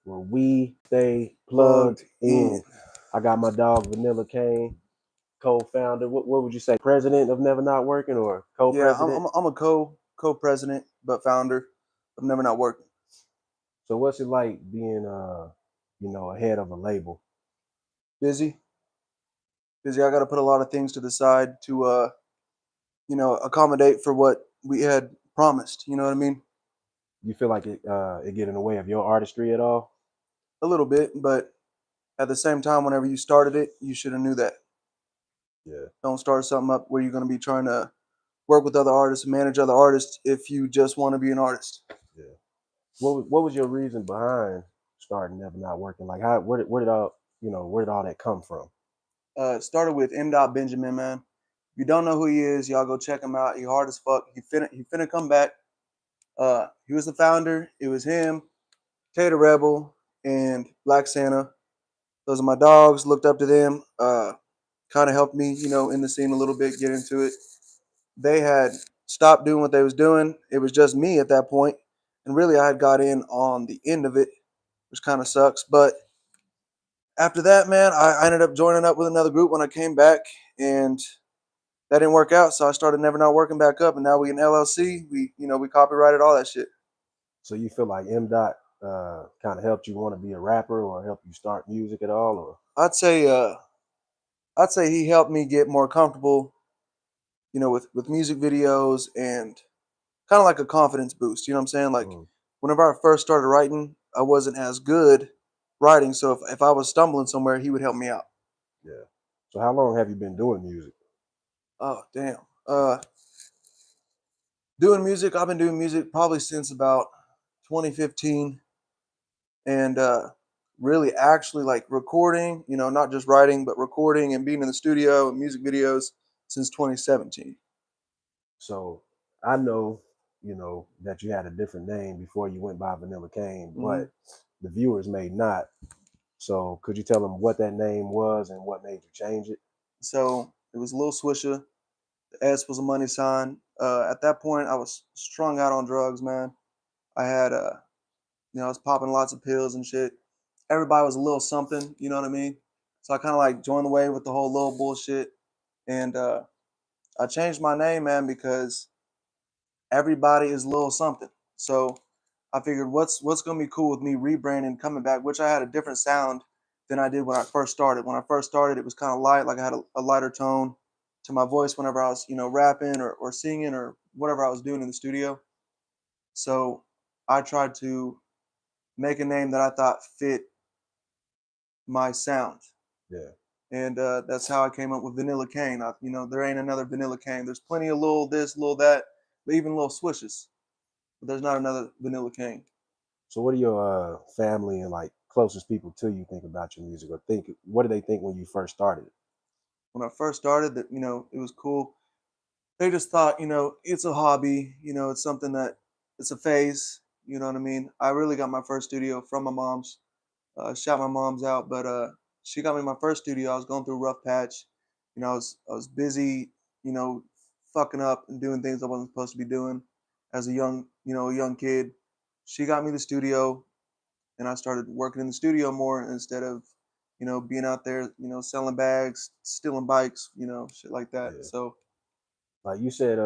where we stay plugged Plugged in. in. I got my dog Vanilla Cain, co-founder. What would you say, president of Never Not Working or Yeah, co-president? I'm a co-president, but founder of Never Not Working. So what's it like being ahead of a label? Busy, busy. I got to put a lot of things to the side to accommodate for what we had promised. You know what I mean? You feel like it get in the way of your artistry at all? A little bit, but at the same time, whenever you started it, you should have knew that. Yeah, Don't start something up where you're going to be trying to work with other artists, manage other artists if you just want to be an artist. yeah. What was your reason behind starting Never Not Working? Like how where did all that come from? It started with M. Benjamin, man. If you don't know who he is, y'all go check him out. He hard as fuck. He finna come back. He was the founder. It was him, Tater Rebel, and Black Santa. Those are my dogs. Looked up to them. Kind of helped me, in the scene a little bit, get into it. They had stopped doing what they was doing. It was just me at that point, and really I had got in on the end of it, which kind of sucks. But after that, man, I ended up joining up with another group when I came back, and that didn't work out. So I started Never Not Working back up, and now we an LLC. We copyrighted all that shit. So you feel like M. Dot kind of helped you want to be a rapper or help you start music at all, or I'd say I'd say he helped me get more comfortable, with music videos and kind of like a confidence boost. You know what I'm saying? Like mm, whenever I first started writing, I wasn't as good writing. So if I was stumbling somewhere, he would help me out. yeah. So how long have you been doing music? Oh damn. Doing music, I've been doing music probably since about 2015, and really actually like recording, not just writing, but recording and being in the studio and music videos since 2017. So I know, that you had a different name before you went by Vanilla Cain, Hmm. but the viewers may not. So could you tell them what that name was and what made you change it? So it was a little Swisher. The S was a money sign. At that point, I was strung out on drugs, man. I had, I was popping lots of pills and shit. Everybody was a little something, you know what I mean? So I kind of like joined the way with the whole little bullshit. And I changed my name, man, because everybody is a little something. So I figured what's gonna be cool with me rebranding, coming back, which I had a different sound than I did when I first started. When I first started, it was kind of light, like I had a lighter tone to my voice whenever I was, rapping or singing or whatever I was doing in the studio. So I tried to make a name that I thought fit my sound. Yeah. And that's how I came up with Vanilla Cane. There ain't another Vanilla Cane. There's plenty of little this, little that, even little swishes. But there's not another Vanilla Cane. So what do your family and like closest people to you think about your music or think what do they think when you first started? When I first started, that it was cool. They just thought, it's a hobby. It's something that it's a phase. You know what I mean? I really got my first studio from my mom's. Shout my mom's out, but she got me my first studio. I was going through a rough patch. I was busy, you know, fucking up and doing things I wasn't supposed to be doing as a young kid. She got me the studio, and I started working in the studio more instead of, being out there, selling bags, stealing bikes, shit like that. Yeah. So Like you said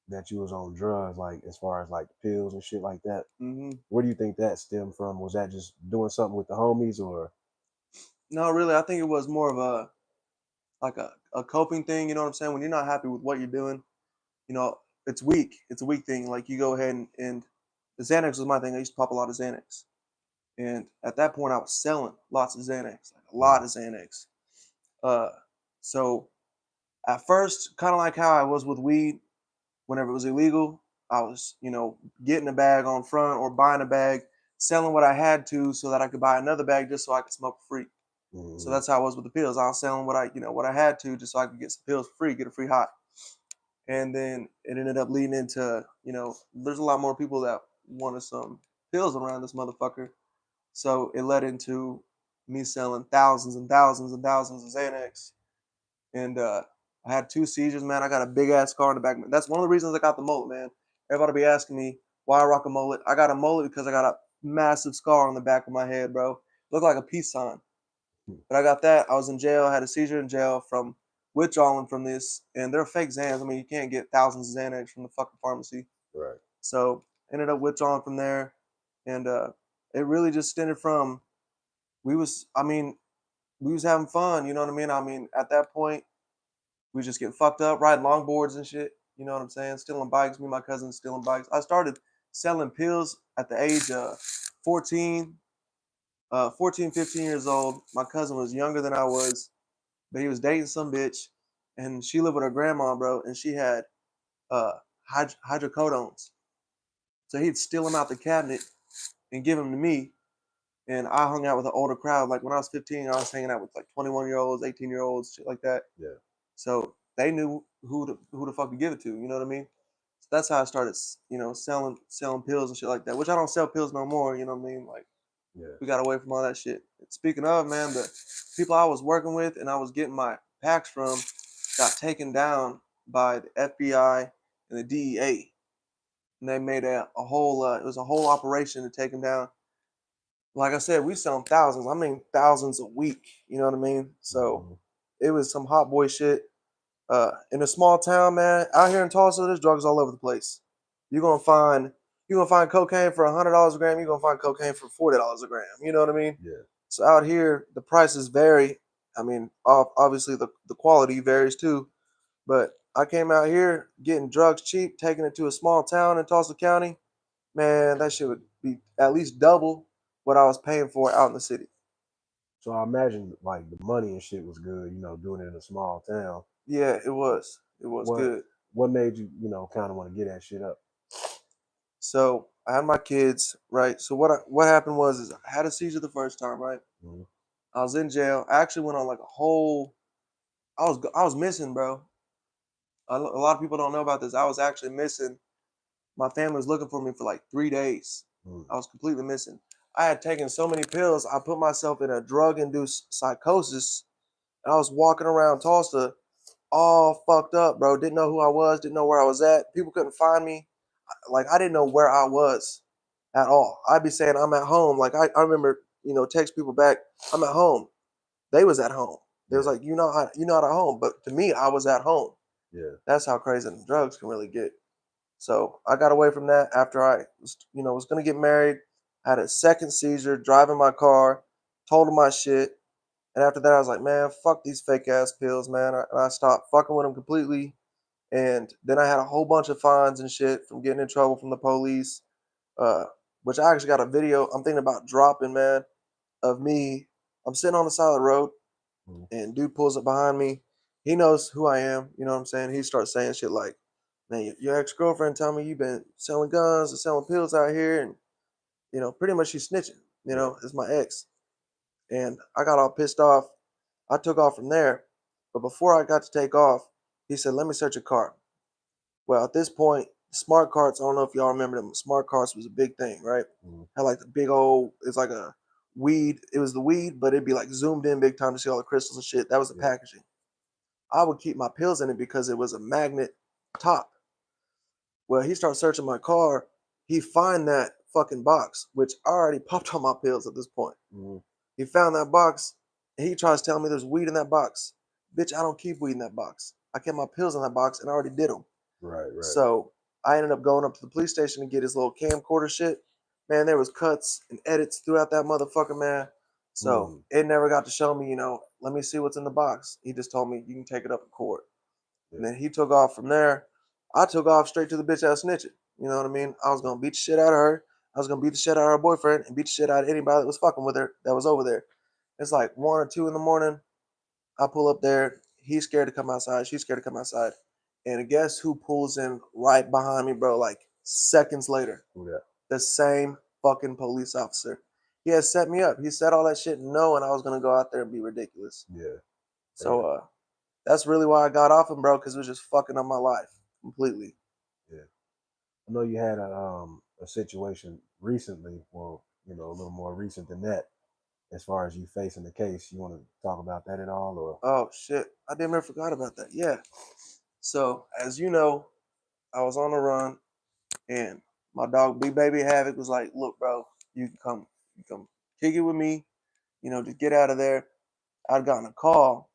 that you was on drugs, like as far as like pills and shit like that. hmm Where do you think that stemmed from? Was that just doing something with the homies or no, really, I think it was more of a like a coping thing. You know what I'm saying? When you're not happy with what you're doing, you know, it's weak. It's a weak thing. Like you go ahead and the Xanax was my thing. I used to pop a lot of Xanax. And at that point I was selling lots of Xanax, like a lot mm, of Xanax. Uh so at first, kind of like how I was with weed, whenever it was illegal, I was, getting a bag on front or buying a bag, selling what I had to so that I could buy another bag just so I could smoke for free. So mm, that's how I was with the pills. I was selling what I had to just so I could get some pills for free, get a free high. And then it ended up leading into, there's a lot more people that wanted some pills around this motherfucker. So it led into me selling thousands and thousands and thousands of Xanax. And I had 2 seizures, man. I got a big ass scar in the back. That's one of the reasons I got the mullet, man. Everybody be asking me why I rock a mullet. I got a mullet because I got a massive scar on the back of my head, bro. Looked like a peace sign. Hmm. But I got that. I was in jail. I had a seizure in jail from withdrawing from this, and they're fake Xans. I mean, you can't get thousands of Xanax from the fucking pharmacy. Right. So ended up withdrawing from there, and it really just stemmed from I mean, we was having fun. You know what I mean? I mean, at that point, we was just getting fucked up, riding longboards and shit. You know what I'm saying? Stealing bikes. Me and my cousins stealing bikes. I started selling pills at the age of 14, 14, 15 years old. My cousin was younger than I was, but he was dating some bitch, and she lived with her grandma, bro, and she had uh, hydrocodones. So he'd steal them out the cabinet and give them to me, and I hung out with an older crowd. Like when I was 15, I was hanging out with like 21-year-olds, 18-year-olds, shit like that. Yeah. So they knew who the fuck to give it to. You know what I mean? So that's how I started, selling pills and shit like that. Which I don't sell pills no more. You know what I mean? Like Yeah. we got away from all that shit. Speaking of, man, the people I was working with and I was getting my packs from got taken down by the FBI and the DEA, and they made a whole it was a whole operation to take them down. Like I said, we sell thousands. I mean thousands a week. You know what I mean? So Mm-hmm. it was some hot boy shit. In a small town, man, out here in Tulsa, there's drugs all over the place. You're gonna find cocaine for $100 a gram. You're gonna find cocaine for $40 a gram. You know what I mean? Yeah. So out here, the prices vary. I mean, obviously the quality varies too. But I came out here getting drugs cheap, taking it to a small town in Tulsa County. Man, that shit would be at least double what I was paying for out in the city. So I imagine like the money and shit was good, doing it in a small town. Yeah, it was. It was What good. what made you, kind of want to get that shit up? So I had my kids, right? So what happened was I had a seizure the first time, right? Mm-hmm. I was in jail. I actually went on like a whole. I was missing, bro. A lot of people don't know about this. I was actually missing. My family was looking for me for like 3 days. Mm-hmm. I was completely missing. I had taken so many pills. I put myself in a drug-induced psychosis. And I was walking around Tulsa all fucked up, bro. Didn't know who I was. Didn't know where I was at. People couldn't find me. Like I didn't know where I was at all. I'd be saying I'm at home. Like I remember, text people back, I'm at home. They was at home. They was Yeah. like, you're not at home. But to me, I was at home. Yeah. That's how crazy the drugs can really get. So I got away from that after I was gonna get married. I had a second seizure driving my car, told him my shit. And after that, I was like, man, fuck these fake ass pills, man. And I stopped fucking with them completely. And then I had a whole bunch of fines and shit from getting in trouble from the police, uh, which I actually got a video I'm thinking about dropping, man, of me. I'm sitting on the side of the road, Mm-hmm. and dude pulls up behind me. He knows who I am. You know what I'm saying? He starts saying shit like, man, your ex-girlfriend told me you've been selling guns and selling pills out here. And, pretty much she's snitching, Yeah. it's my ex. And I got all pissed off. I took off from there. But before I got to take off, he said, let me search your car. Well, at this point, smart carts, I don't know if y'all remember them. Smart carts was a big thing, right? Mm-hmm. Had like the big old, it's like a weed. It was the weed, but it'd be like zoomed in big time to see all the crystals and shit. That was the Yeah. packaging. I would keep my pills in it because it was a magnet top. Well, he starts searching my car. He find that fucking box, which I already popped on my pills at this point. Mm-hmm. He found that box, and he tries to tell me there's weed in that box. Bitch, I don't keep weed in that box. I kept my pills in that box, and I already did them. Right. Right. So I ended up going up to the police station to get his little camcorder shit. Man, there was cuts and edits throughout that motherfucker, man. So Mm-hmm. it never got to show me, let me see what's in the box. He just told me you can take it up in court. Yeah. And then he took off from there. I took off straight to the bitch ass snitching. You know what I mean? I was gonna beat the shit out of her. I was gonna beat the shit out of her boyfriend and beat the shit out of anybody that was fucking with her that was over there. It's like 1 or 2 in the morning. I pull up there. He's scared to come outside. She's scared to come outside. And guess who pulls in right behind me, bro? Like seconds later. Who that? The same fucking police officer. He had set me up. He said all that shit knowing I was gonna go out there and be ridiculous. Yeah. So that's really why I got off him, bro, because it was just fucking up my life completely. Yeah. I know you had a situation recently, well, a little more recent than that, as far as you facing the case. You want to talk about that at all, or? Oh shit. I damn near forgot about that. Yeah. So as you know, I was on the run and my dog Big Baby Havoc was like, look, bro, You can come kick it with me. Just get out of there. I'd gotten a call.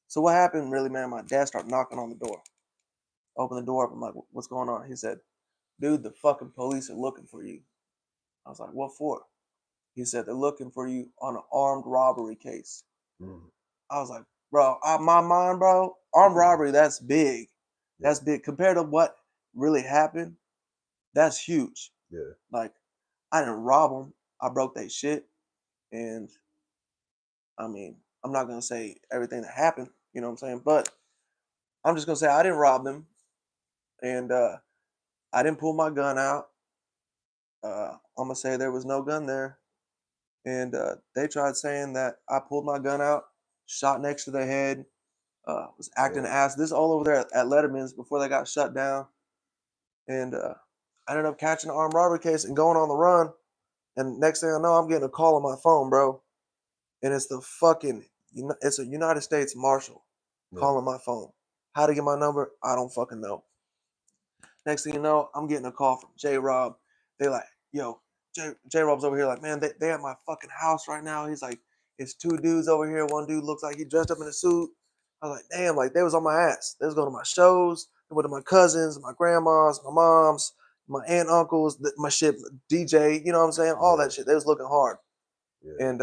So what happened really, man? My dad started knocking on the door. Open the door up. I'm like, what's going on? He said, dude, the fucking police are looking for you. I was like, what for? He said, they're looking for you on an armed robbery case. Mm. I was like, bro, my mind, bro, armed robbery, that's big. Yeah. That's big. Compared to what really happened, that's huge. Yeah. Like, I didn't rob them. I broke their shit. And I mean, I'm not going to say everything that happened, you know what I'm saying? But I'm just going to say I didn't rob them. And I didn't pull my gun out. I'm going to say there was no gun there. And they tried saying that I pulled my gun out, shot next to their head, was acting Yeah. ass. This all over there at Letterman's before they got shut down. And I ended up catching an armed robbery case and going on the run. And next thing I know, I'm getting a call on my phone, bro. And it's it's a United States Marshal Yeah. calling my phone. How to get my number? I don't fucking know. Next thing you know, I'm getting a call from J Rob. They like, yo, J Rob's over here, like, man, they at my fucking house right now. He's like, it's two dudes over here. One dude looks like he dressed up in a suit. I was like, damn, like they was on my ass. They was going to my shows. They went to my cousins, my grandmas, my moms, my aunt, uncles, my shit, DJ, you know what I'm saying? All that shit. They was looking hard. Yeah. And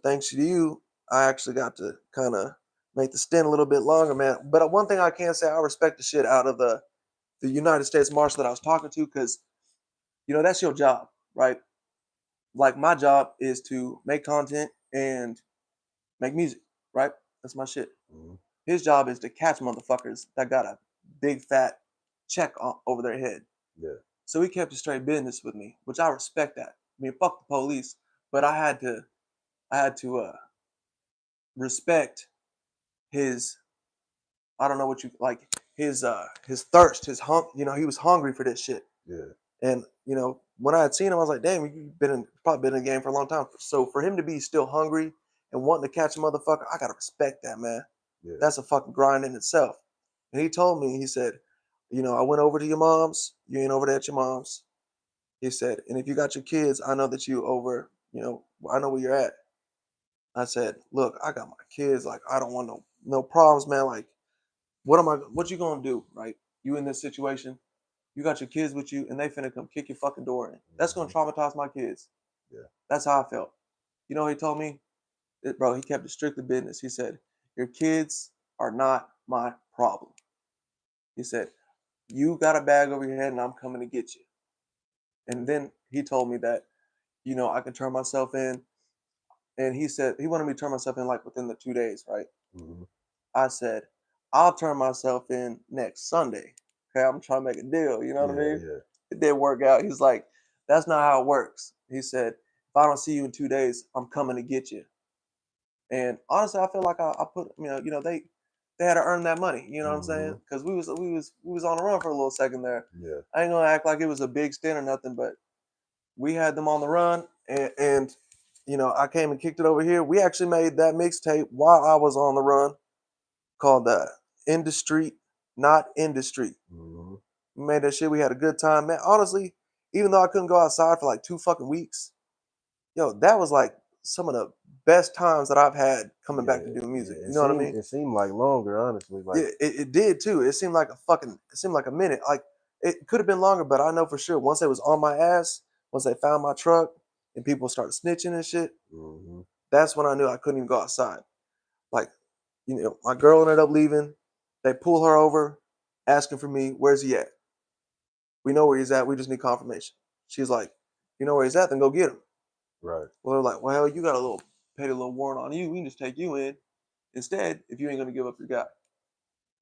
thanks to you, I actually got to kind of make the stint a little bit longer, man. But one thing I can say, I respect the shit out of the United States Marshal that I was talking to, because that's your job, right? Like my job is to make content and make music, right? That's my shit. Mm-hmm. His job is to catch motherfuckers that got a big fat check over their head. Yeah. So he kept a straight business with me, which I respect that. I mean, fuck the police, but I had to respect his, I don't know what you like, his thirst, his he was hungry for this shit. Yeah. And when I had seen him, I was like, damn, you've probably been in the game for a long time. So for him to be still hungry and wanting to catch a motherfucker, I gotta respect that, man. Yeah. That's a fucking grind in itself. And he told me, he said, I went over to your mom's. You ain't over there at your mom's. He said, and if you got your kids, I know that you over, I know where you're at. I said, look, I got my kids. Like, I don't want no problems, man. Like, what you gonna do, right? You in this situation, you got your kids with you, and they finna come kick your fucking door in. That's gonna traumatize my kids. Yeah. That's how I felt. You know what he told me? Bro, he kept it strictly business. He said, your kids are not my problem. He said, you got a bag over your head and I'm coming to get you. And then he told me that, I can turn myself in. And he said he wanted me to turn myself in like within the 2 days, right? Mm-hmm. I said, I'll turn myself in next Sunday. Okay, I'm trying to make a deal. You know what I mean? Yeah. It didn't work out. He's like, that's not how it works. He said, if I don't see you in 2 days, I'm coming to get you. And honestly, I feel like I put, they had to earn that money. You know what I'm saying? Mm-hmm. Because we was on the run for a little second there. Yeah. I ain't gonna act like it was a big stint or nothing, but we had them on the run, and I came and kicked it over here. We actually made that mixtape while I was on the run, called Industry, Not Industry. Mm-hmm. We made that shit. We had a good time, man. Honestly, even though I couldn't go outside for like 2 fucking weeks, that was like some of the best times that I've had coming back to do music. Yeah. You know what I mean? It seemed like longer, honestly. Like, Yeah, it did too. It seemed like a minute. Like it could have been longer, but I know for sure once they was on my ass, once they found my truck and people started snitching and shit, mm-hmm. that's when I knew I couldn't even go outside. Like, my girl ended up leaving. They pull her over, asking for me. Where's he at? We know where he's at. We just need confirmation. She's like, you know where he's at? Then go get him. Right. Well, they're like, well, you got a little warrant on you. We can just take you in instead if you ain't gonna give up your guy.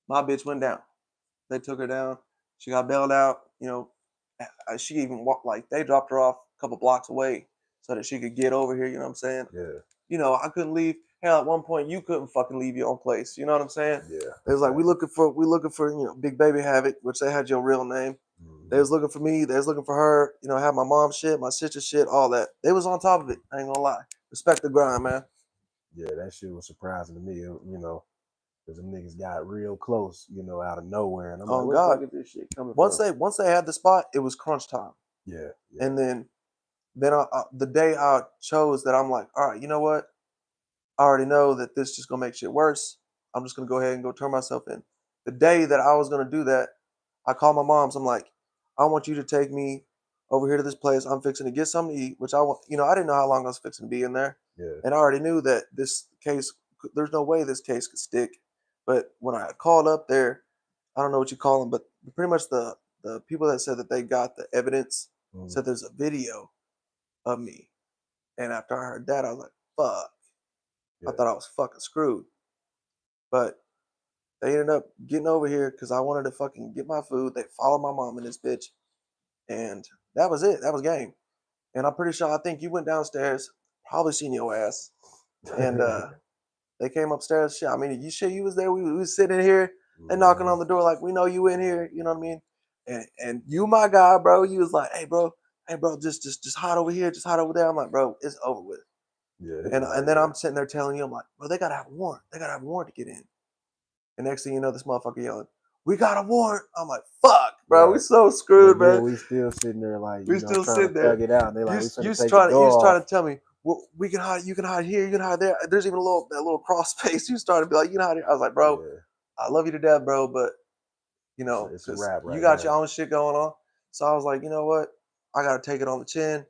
My bitch went down. They took her down. She got bailed out. She even walked, like, they dropped her off a couple blocks away so that she could get over here. You know what I'm saying? Yeah. I couldn't leave. Hell, at one point you couldn't fucking leave your own place. You know what I'm saying? Yeah. It was like we looking for Big Baby Havoc, which they had your real name. Mm-hmm. They was looking for me. They was looking for her. I had my mom shit, my sister shit, all that. They was on top of it. I ain't gonna lie. Respect the grind, man. Yeah, that shit was surprising to me. Because them niggas got real close, out of nowhere, and I'm like, where the fuck is this shit coming Once from? they had the spot, it was crunch time. Yeah. And then Then the day I chose that, I'm like, all right, you know what? I already know that this just gonna make shit worse. I'm just gonna go ahead and go turn myself in. The day that I was gonna do that, I called my mom's. I'm like, I want you to take me over here to this place. I'm fixing to get something to eat, which I want. I didn't know how long I was fixing to be in there, Yeah. and I already knew that this case, there's no way this case could stick. But when I called up there, I don't know what you call them, but pretty much the people that said that they got the evidence Mm-hmm. said there's a video of me, and after I heard that, I was like, fuck. I Yeah. thought I was fucking screwed. But they ended up getting over here because I wanted to fucking get my food. They followed my mom in this bitch. And that was it. That was game. And I'm pretty sure, I think you went downstairs, probably seen your ass. And they came upstairs. Shit, I mean, you was there. We was sitting here. They knocking Mm-hmm. on the door like, we know you in here. You know what I mean? And you, my guy, bro, you was like, hey, bro, just hide over here. Just hide over there. I'm like, bro, it's over with. Yeah. And then I'm sitting there telling you, I'm like, bro, they got to have a warrant. They got to have a warrant to get in. And next thing you know, this motherfucker yelling, "We got a warrant!" I'm like, "Fuck, bro, we Right. so But screwed, man. then we still sitting there like, We still trying to sitting there." thug it out. And they You like, we you finna used to take the try to you door used to try to off. tell me, well, we can hide. You can hide here. You can hide there. There's even that little cross space. You started to be like, you can hide here. I was like, bro, Yeah. I love you to death, bro, but It's a because wrap you right got your now. own shit going on. So I was like, you know what? I gotta take it on the chin.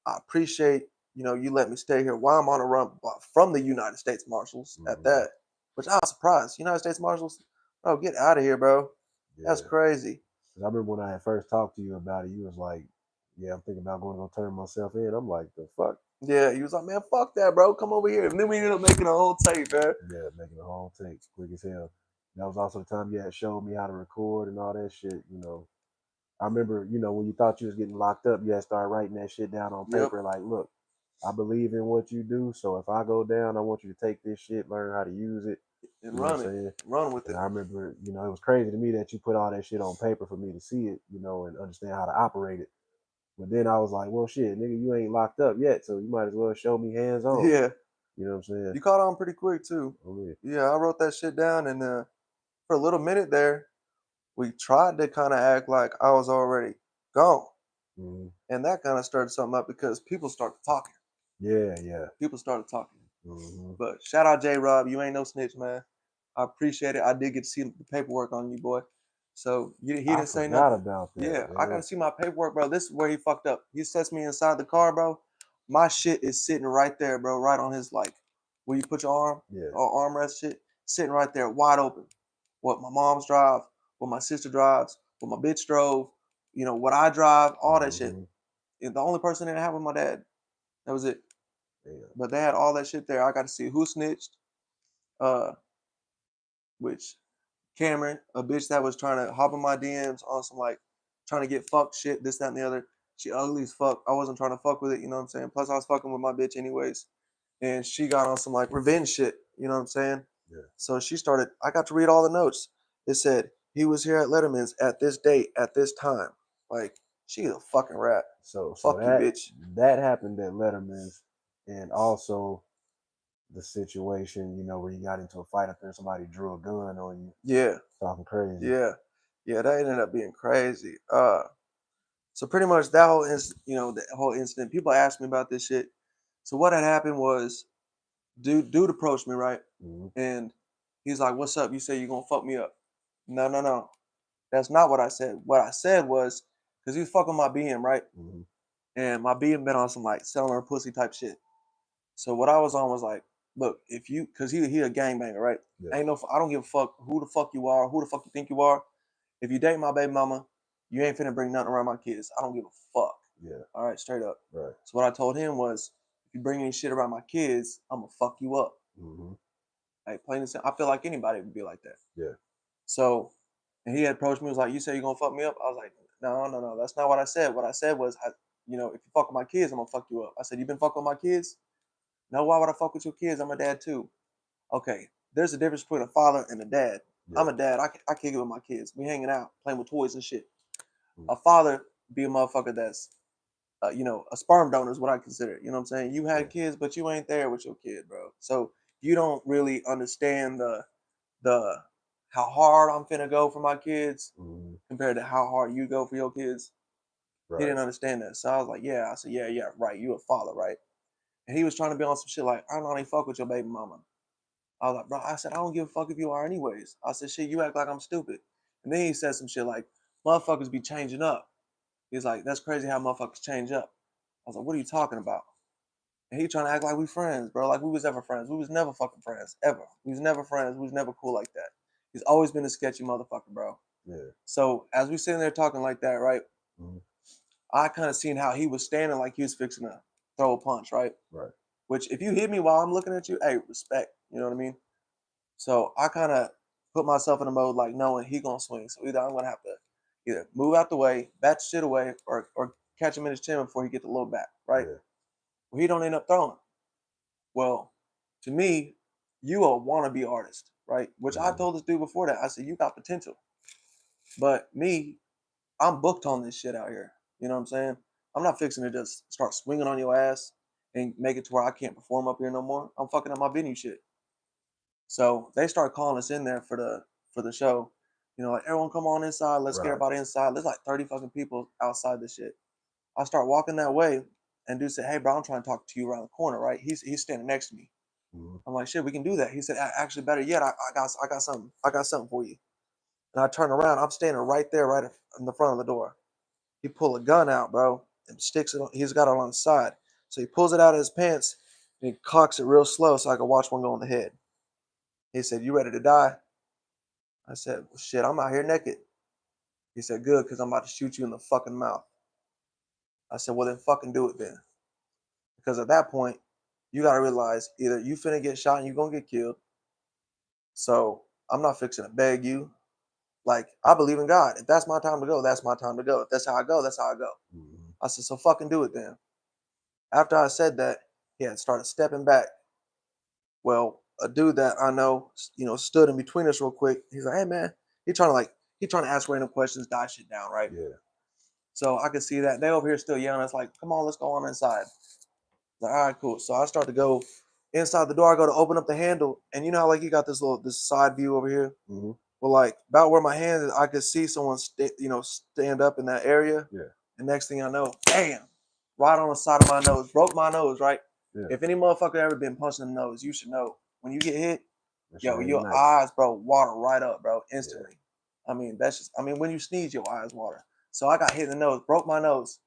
I appreciate you let me stay here while I'm on a run from the United States Marshals at Mm-hmm. that. Which I was surprised. United States Marshals, bro, get out of here, bro. That's Yeah. crazy. 'Cause I remember when I had first talked to you about it, you was like, yeah, I'm thinking about going to go turn myself in. I'm like, the fuck? Yeah, he was like, man, fuck that, bro. Come over here. And then we ended up making a whole tape, man. Yeah, making a whole take quick as hell. That was also the time you had showed me how to record and all that shit. I remember, when you thought you was getting locked up, you had started writing that shit down on Yep. paper. Like, look, I believe in what you do. So if I go down, I want you to take this shit, learn how to use it. And You know what run I'm it. saying? Run with And it. I remember, it was crazy to me that you put all that shit on paper for me to see it, and understand how to operate it. But then I was like, well, shit, nigga, you ain't locked up yet, so you might as well show me hands on. Yeah. You know what I'm saying? You caught on pretty quick too. Oh, yeah. Yeah, I wrote that shit down, and for a little minute there, we tried to kind of act like I was already gone. Mm-hmm. And that kind of stirred something up because people started talking. Yeah, yeah. People started talking. Mm-hmm. But shout out J Rob, you ain't no snitch, man. I appreciate it. I did get to see the paperwork on you, boy. So he I didn't say forgot nothing. about that, Yeah, I man. gotta see my paperwork, bro. This is where he fucked up. He sets me inside the car, bro. My shit is sitting right there, bro, right on his where you put your Yeah. armrest shit, sitting right there, wide open. What my mom's drive, what my sister drives, what my bitch drove, what I drive, all that shit. Mm-hmm. And the only person that I had was my dad. That was it. Yeah. But they had all that shit there. I got to see who snitched, uh, which Cameron, a bitch that was trying to hop in my DMs on some trying to get fucked shit, this, that, and the other. She ugly as fuck. I wasn't trying to fuck with it, you know what I'm saying? Plus, I was fucking with my bitch anyways. And she got on some revenge shit, you know what I'm saying? Yeah. So I got to read all the notes. It said, he was here at Letterman's at this date, at this time. Like, she's a fucking rat. So Fuck you, that bitch. that happened at Letterman's, and also the situation, where you got into a fight up there, somebody drew a gun on you, Yeah, talking crazy. yeah. Yeah, that ended up being crazy. So pretty much that whole incident, people asked me about this shit. So what had happened was, dude approached me, right? Mm-hmm. And he's like, "What's up? You say you're gonna fuck me up?" No, no, no. That's not what I said. What I said was, because he was fucking my BM, right? Mm-hmm. And my BM been on some selling her pussy type shit. So what I was on was like, look, if you, because he a gangbanger, right? Yeah. I don't give a fuck who the fuck you are, who the fuck you think you are. If you date my baby mama, you ain't finna bring nothing around my kids. I don't give a fuck. Yeah. All right, straight up. Right. So what I told him was, if you bring any shit around my kids, I'm gonna fuck you up. Mm-hmm. Like plain and simple. I feel like anybody would be like that. Yeah. So, and he had approached me, was like, "You say you're gonna fuck me up?" I was like, "No, no, no. That's not what I said. What I said was, if you fuck with my kids, I'm gonna fuck you up." I said, "You been fucking with my kids?" No. Why would I fuck with your kids? I'm a dad too. Okay. There's a difference between a father and a dad. Yeah. I'm a dad. I kick it with my kids. We hanging out, playing with toys and shit. Mm-hmm. A father be a motherfucker that's a sperm donor is what I consider. You know what I'm saying? You had kids, but you ain't there with your kid, bro. So you don't really understand the how hard I'm finna go for my kids Mm-hmm. compared to how hard you go for your kids. He Right. didn't understand that. So I was like, yeah. I said, yeah, right. You a father, right? And he was trying to be on some shit like, I don't even fuck with your baby mama. I was like, bro, I said, I don't give a fuck if you are anyways. I said, shit, you act like I'm stupid. And then he said some shit like, motherfuckers be changing up. He's like, that's crazy how motherfuckers change up. I was like, what are you talking about? And he trying to act like we friends, bro. Like we was ever friends. We was never fucking friends, ever. We was never friends. We was never cool like that. He's always been a sketchy motherfucker, bro. Yeah. So as we sitting there talking like that, right? Mm-hmm. I kind of seen how he was standing like he was fixing to throw a punch, right? Right. Which if you hit me while I'm looking at you, hey, respect. You know what I mean? So I kind of put myself in a mode like knowing he gonna swing. So either I'm gonna have to either move out the way, bat the shit away, or catch him in his chin before he get the low back, right? Yeah. Well, he don't end up throwing. Well, to me, you a wannabe artist, right? Which I Mm-hmm. told this dude before that. I said, you got potential. But me, I'm booked on this shit out here. You know what I'm saying? I'm not fixing to just start swinging on your ass and make it to where I can't perform up here no more. I'm fucking up my venue shit. So they start calling us in there for the show. You know, like everyone come on inside, let's get Right. everybody inside. There's like 30 fucking people outside this shit. I start walking that way and dude said, hey bro, I'm trying to talk to you around the corner, right? He's standing next to me. Mm-hmm. I'm like, shit, we can do that. He said, actually better yet, I got something. I got something for you. And I turn around, I'm standing right there, right in the front of the door. He pull a gun out, bro, and sticks it. He's got it on the side. So he pulls it out of his pants and he cocks it real slow so I can watch one go in the head. He said, you ready to die? I said, well, shit, I'm out here naked. He said, good, because I'm about to shoot you in the fucking mouth. I said, well, then fucking do it then. Because at that point, you got to realize either you finna get shot and you're going to get killed. So I'm not fixing to beg you. Like, I believe in God. If that's my time to go, that's my time to go. If that's how I go, that's how I go. Mm-hmm. I said, so fucking do it then. After I said that, he had started stepping back. Well, a dude that I know, stood in between us real quick. He's like, hey man, he trying to ask random questions, die shit down, right? Yeah. So I could see that. They over here still yelling. It's like, come on, let's go on inside. Like, all right, cool. So I start to go inside the door. I go to open up the handle, and you know how like you got this side view over here. Mm-hmm. Well, like about where my hand is, I could see someone stand up in that area. Yeah. And next thing I know, bam, right on the side of my nose, broke my nose. Right. Yeah. If any motherfucker ever been punched in the nose, you should know when you get hit, That shit yo, ain't your nice. eyes, bro, water right up, bro, Yeah. instantly. I mean, that's just, I mean, when you sneeze, your eyes water. So I got hit in the nose, broke my nose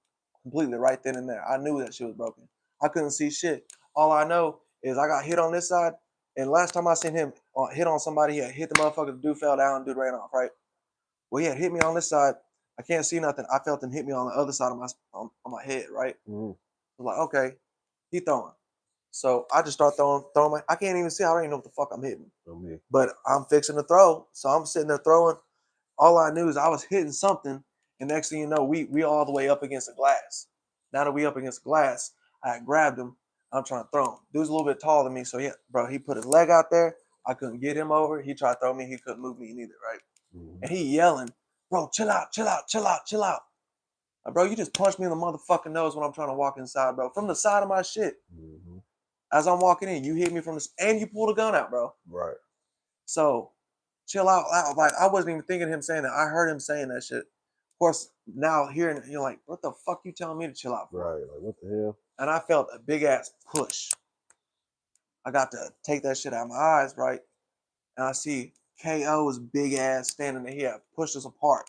completely right then and there. I knew that shit was broken. I couldn't see shit. All I know is I got hit on this side, and last time I seen him hit on somebody, he had hit the motherfucker, the dude fell down, dude ran off, right? Well, he had hit me on this side. I can't see nothing. I felt him hit me on the other side of my head, right? Mm-hmm. I'm like, okay, he throwing. So I just start throwing I can't even see. I don't even know what the fuck I'm hitting. So me. But I'm fixing to throw. So I'm sitting there throwing. All I knew is I was hitting something. And next thing you know, we all the way up against the glass. Now that we up against the glass, I grabbed him. I'm trying to throw him. Dude's a little bit taller than me. So he put his leg out there. I couldn't get him over. He tried to throw me. He couldn't move me neither, right? Mm-hmm. And he yelling, bro, chill out, chill out, chill out, chill out. Like, bro, you just punched me in the motherfucking nose when I'm trying to walk inside, bro. From the side of my shit. Mm-hmm. As I'm walking in, you hit me from the and you pulled a gun out, bro. Right. So chill out. Like I wasn't even thinking of him saying that. I heard him saying that shit. Of course, now hearing it, you're like, what the fuck you telling me to chill out for? Right. Like what the hell? And I felt a big ass push. I got to take that shit out of my eyes, right? And I see KO's big ass standing there. He had pushed us apart.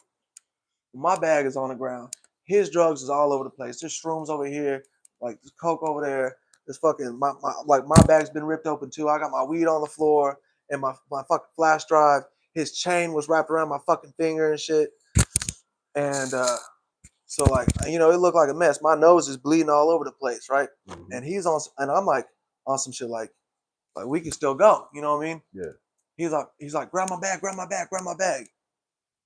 My bag is on the ground. His drugs is all over the place. There's shrooms over here, like there's coke over there. There's fucking my bag's been ripped open too. I got my weed on the floor and my fucking flash drive. His chain was wrapped around my fucking finger and shit. And so like it looked like a mess. My nose is bleeding all over the place, right? Mm-hmm. And I'm like on some shit like we can still go. You know what I mean? Yeah. He's like grab my bag, grab my bag, grab my bag.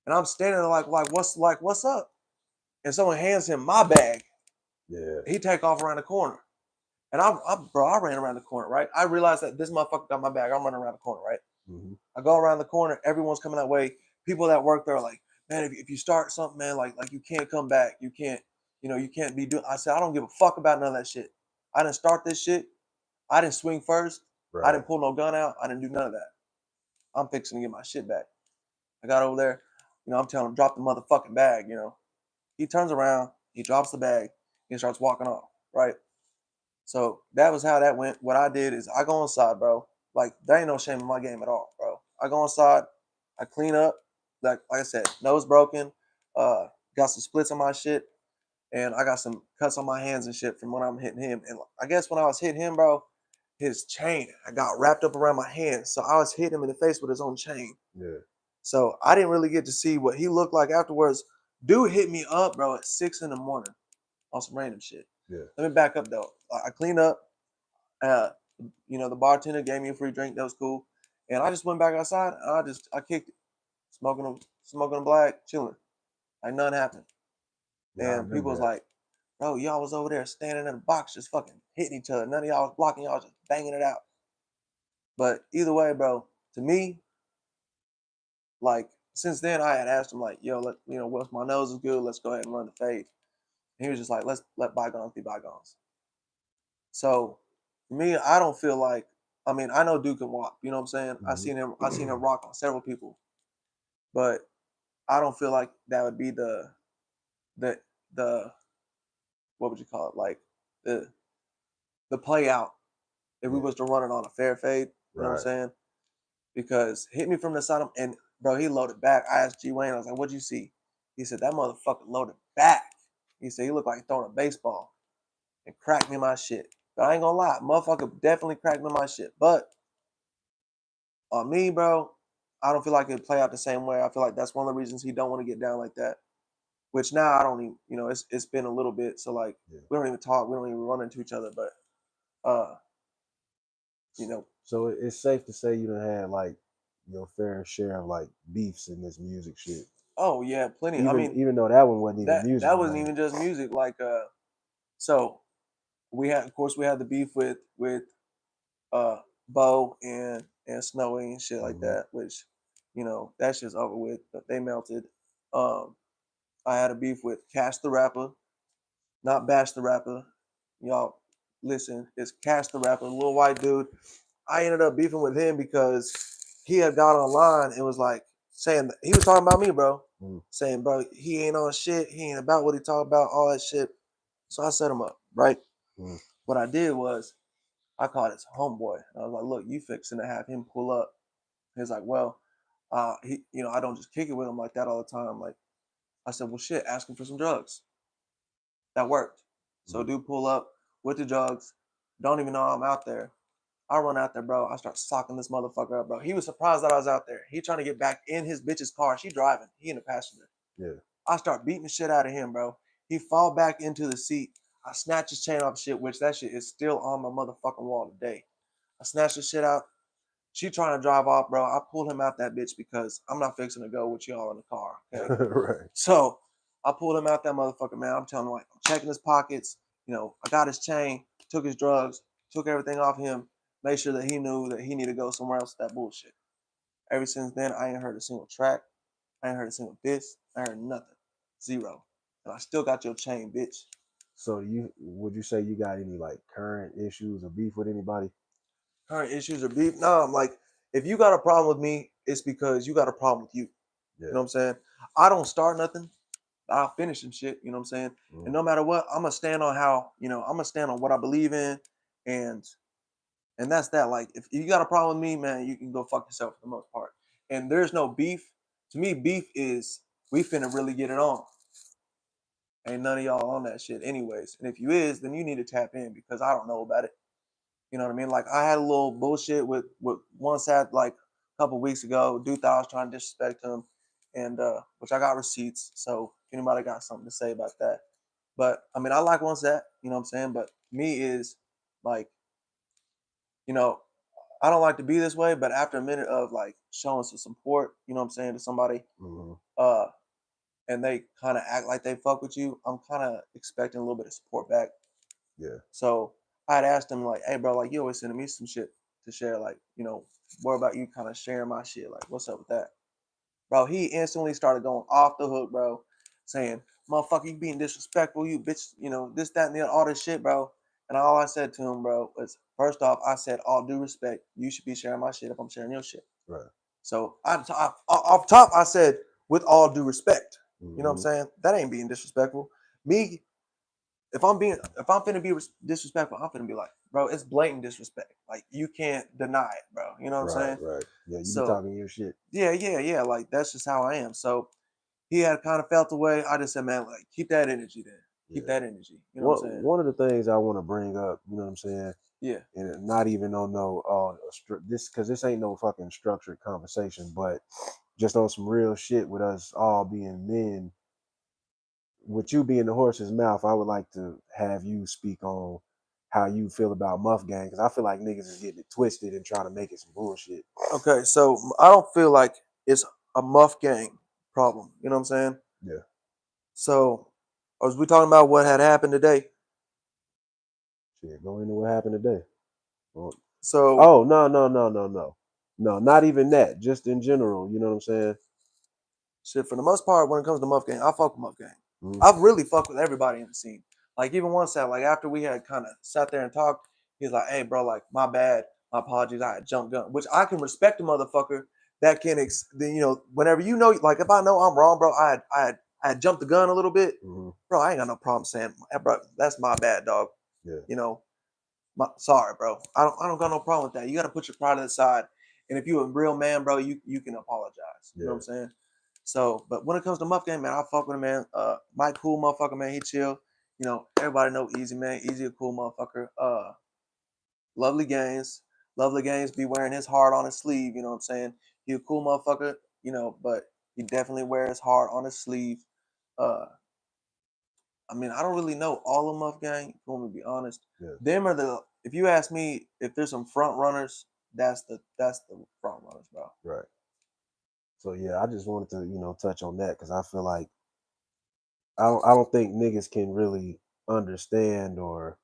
And I'm standing there what's up? And someone hands him my bag. Yeah. He take off around the corner. And I ran around the corner, right? I realized that this motherfucker got my bag. I'm running around the corner, right? Mm-hmm. I go around the corner. Everyone's coming that way. People that work there are like, man, if you start something, man, like you can't come back. You can't, you can't be doing. I said, I don't give a fuck about none of that shit. I didn't start this shit. I didn't swing first. I Right. didn't pull no gun out. I didn't do none of that. I'm fixing to get my shit back. I got over there. I'm telling him, drop the motherfucking bag. He turns around. He drops the bag and starts walking off, right? So that was how that went. What I did is I go inside, bro. Like there ain't no shame in my game at all, bro. I go inside, I clean up, like I said, nose broken, got some splits on my shit, and I got some cuts on my hands and shit from when I'm hitting him. And I guess when I was hitting him, bro, his chain I got wrapped up around my hand, so I was hitting him in the face with his own chain. Yeah. So I didn't really get to see what he looked like afterwards. Dude hit me up, bro, at 6 in the morning on some random shit. Yeah. Let me back up though. I cleaned up. Uh, the bartender gave me a free drink. That was cool. And I just went back outside. And I kicked it, smoking a black, chilling. Like nothing happened. Yeah, I And people remember was that. like, "Bro, y'all was over there standing in a box, just fucking hitting each other. None of y'all was blocking. Y'all just banging it out." But either way, bro, to me, like since then, I had asked him like, "Yo, once my nose is good, let's go ahead and run the fade." And he was just like, "Let's let bygones be bygones." So for me, I don't feel like. I mean, I know Duke can walk. You know what I'm saying? I seen him rock on several people, but I don't feel like that would be the the what would you call it? Like the the play out if we Yeah. was to run it on a fair fade. You know what I'm Right. saying? Because hit me from the side of, and bro, he loaded back. I asked G Wayne, I was like, "What'd you see?" He said that motherfucker loaded back. He said he looked like he throwing a baseball and cracked me my shit. But I ain't gonna lie, motherfucker definitely cracked me my shit. But on me, bro, I don't feel like it'd play out the same way. I feel like that's one of the reasons he don't want to get down like that. Which now I don't even, it's been a little bit. So like Yeah. we don't even talk, we don't even run into each other. But uh, So it's safe to say you done had like your fair share of like beefs in this music shit. oh yeah, plenty. I mean, Even though that one wasn't even music that wasn't related. even just music. Like so of course we had the beef with uh Bo and Snowy and shit like Mm-hmm. that, which that shit's over with. But they melted. Um, I had a beef with Cash the Rapper, not Bash the Rapper. Y'all listen, it's Cash the Rapper, little white dude. I ended up beefing with him because he had got online and was like saying that, he was talking about me, bro. Mm. Saying, bro, he ain't on shit. He ain't about what he talk about, all that shit. So I set him up, right? Mm. What I did was I called his homeboy. I was like, look, you fixing to have him pull up. He's like, well, I don't just kick it with him like that all the time. Like I said, well, shit, ask him for some drugs. That worked. So Mm. dude pull up with the drugs. Don't even know I'm out there. I run out there, bro. I start socking this motherfucker up, bro. He was surprised that I was out there. He trying to get back in his bitch's car. She driving. He in the passenger. Yeah. I start beating the shit out of him, bro. He fall back into the seat. I snatch his chain off shit, which that shit is still on my motherfucking wall today. I snatch the shit out. She trying to drive off, bro. I pulled him out that bitch because I'm not fixing to go with y'all in the car. Okay. Right. So I pulled him out that motherfucker, man. I'm telling him, like, I'm checking his pockets. I got his chain, took his drugs, took everything off him, made sure that he knew that he needed to go somewhere else with that bullshit. Ever since then, I ain't heard a single track. I ain't heard a single diss. I heard nothing. Zero. And I still got your chain, bitch. So would you say you got any like current issues or beef with anybody? Current issues or beef? No, I'm like, if you got a problem with me, it's because you got a problem with you. Yeah. You know what I'm saying? I don't start nothing. I'll finish some shit. You know what I'm saying? Mm. And no matter what, I'm gonna stand on I'm gonna stand on what I believe in, and that's that. Like, if you got a problem with me, man, you can go fuck yourself for the most part. And there's no beef. To me, beef is we finna really get it on. Ain't none of y'all on that shit, anyways. And if you is, then you need to tap in because I don't know about it. You know what I mean? Like I had a little bullshit with one sat like a couple weeks ago. Dude thought I was trying to disrespect him, and which I got receipts. So if anybody got something to say about that. But I mean, I like one set. You know what I'm saying? But me is like, you know, I don't like to be this way. But after a minute of like showing some support, you know what I'm saying, to somebody, Mm-hmm. uh, and they kind of act like they fuck with you, I'm kind of expecting a little bit of support back. Yeah. So I'd asked him like, "Hey, bro, like you always sending me some shit to share. Like, what about you kind of sharing my shit? Like, what's up with that, bro?" He instantly started going off the hook, bro, saying, "Motherfucker, you being disrespectful, you bitch, this, that, and the other, all this shit, bro." And all I said to him, bro, was first off, I said, all due respect, you should be sharing my shit if I'm sharing your shit. Right. So off top, I said, with all due respect. You know what I'm Mm-hmm. saying? That ain't being disrespectful. Me, if I'm finna be disrespectful, I'm finna be like, bro, it's blatant disrespect. Like you can't deny it, bro. You know what I'm Right, saying? right. Yeah, you be So talking your shit. yeah. Like that's just how I am. So he had kind of felt away. I just said, man, like keep that energy there. Keep Yeah. that energy. You know what I'm saying? One of the things I want to bring up, you know what I'm saying, Yeah. and not even on no this because this ain't no fucking structured conversation, but just on some real shit with us all being men. With you being the horse's mouth, I would like to have you speak on how you feel about Muff Gang because I feel like niggas is getting it twisted and trying to make it some bullshit. Okay. So I don't feel like it's a muff gang problem. You know what I'm saying? Yeah, So was we talking about what had happened today? shit. Go into what happened today. Well, So oh no, not even that. Just in general, you know what I'm saying? shit, for the most part, when it comes to Muff Gang, I fuck with Muff Gang. Mhm. I've really fucked with everybody in the scene. Like even one sat, like after we had kind of sat there and talked, he's like, "Hey, bro, like my bad, my apologies, I had jumped gun," which I can respect a motherfucker that can, whenever you know, like if I know I'm wrong, bro, I had jumped the gun a little bit, Mhm. bro. I ain't got no problem saying, "Hey, bro, that's my bad, dog." Yeah, You know, sorry, bro. I don't got no problem with that. You got to put your pride to the side, and if you're a real man, bro, you can apologize. You know what yeah, I'm saying? So, but when it comes to Muff Gang, man, I fuck with him, man. Mike, cool motherfucker, man. He chill. You know, everybody know Easy, man. Easy, a cool motherfucker. Lovely games, lovely games. Be wearing his heart on his sleeve. You know what I'm saying? He a cool motherfucker. You know, but he definitely wears his heart on his sleeve. Uh, I mean, I don't really know all of Muff Gang. If you want me to be honest, yeah. them are the. If you ask me, if there's some front runners, that's the front runners, bro. Right. So yeah, I just wanted to touch on that because I feel like I don't think niggas can really understand or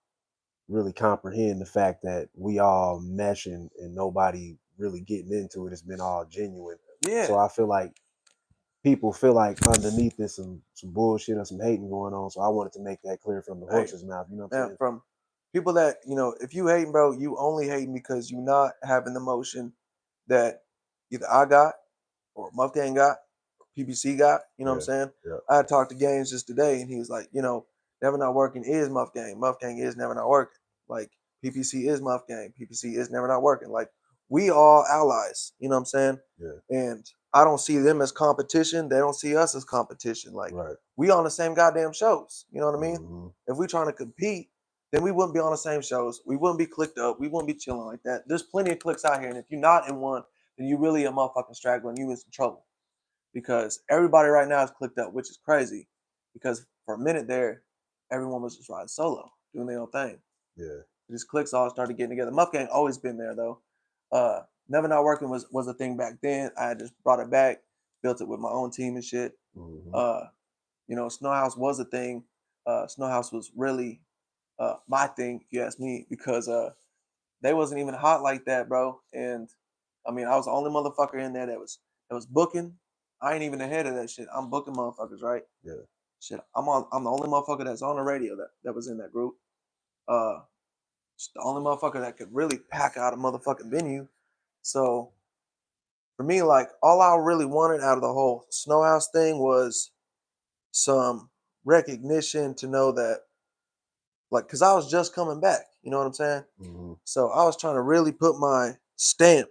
really comprehend the fact that we all meshing and nobody really getting into it. It's been all genuine. So Yeah, I feel like people feel like underneath there's some bullshit or some hating going on. So I wanted to make that clear from the hey, horse's mouth. You know what I'm man, saying? from people that if you hating, bro, you only hating because you not having the motion that either I got or Muff Gang got, or PBC got. You know what I'm Yeah, saying? yeah, I had talked to Gaines just today, and he was like, never not working is Muff Gang. Muff Gang is never not working. Like PPC is Muff Gang. PPC is never not working. Like we all allies. You know what I'm saying? yeah. And I don't see them as competition. They don't see us as competition. Like Right. we on the same goddamn shows. You know what I mean? Hmm. If we trying to compete, then we wouldn't be on the same shows. We wouldn't be clicked up. We wouldn't be chilling like that. There's plenty of clicks out here, and if you're not in one, then you really a motherfucking straggler and you in some trouble. Because everybody right now is clicked up, which is crazy. Because for a minute there, everyone was just riding solo, doing their own thing. Yeah. These clicks all started getting together. Muff Gang always been there though. Never Not Working was a thing back then. I just brought it back, built it with my own team and shit. Hmm. Uh, Snow House was a thing. Snow House was really my thing, if you ask me, because they wasn't even hot like that, bro. And I mean, I was the only motherfucker in there that was booking. I ain't even ahead of that shit. I'm booking motherfuckers, right? Yeah. Shit, I'm the only motherfucker that's on the radio that was in that group. Uh, just the only motherfucker that could really pack out a motherfucking venue. So for me, like all I really wanted out of the whole Snow House thing was some recognition to know that, like, cause I was just coming back. You know what I'm saying? Hmm. So I was trying to really put my stamp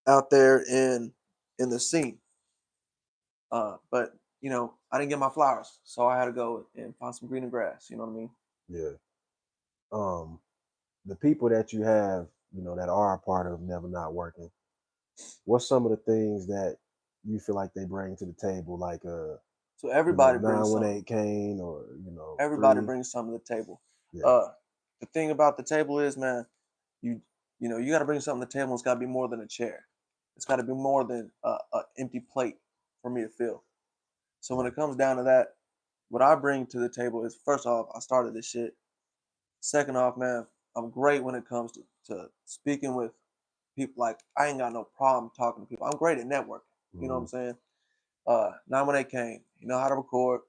out there in the scene. But I didn't get my flowers, so I had to go and find some greener grass. You know what I mean? Yeah. Um, the people that you have, that are a part of Never Not Working, what's some of the things that you feel like they bring to the table, like So everybody brings something. 918 Cain or Everybody three? brings something to the table. Yeah, Uh, the thing about the table is, man, you you got to bring something to the table. It's got to be more than a chair. It's got to be more than a empty plate for me to fill. So when yeah, it comes down to that, what I bring to the table is first off, I started this shit. Second off, man, I'm great when it comes to speaking with people. Like I ain't got no problem talking to people. I'm great at networking. You know what hmm, I'm saying? 918 Kane, you know how to record.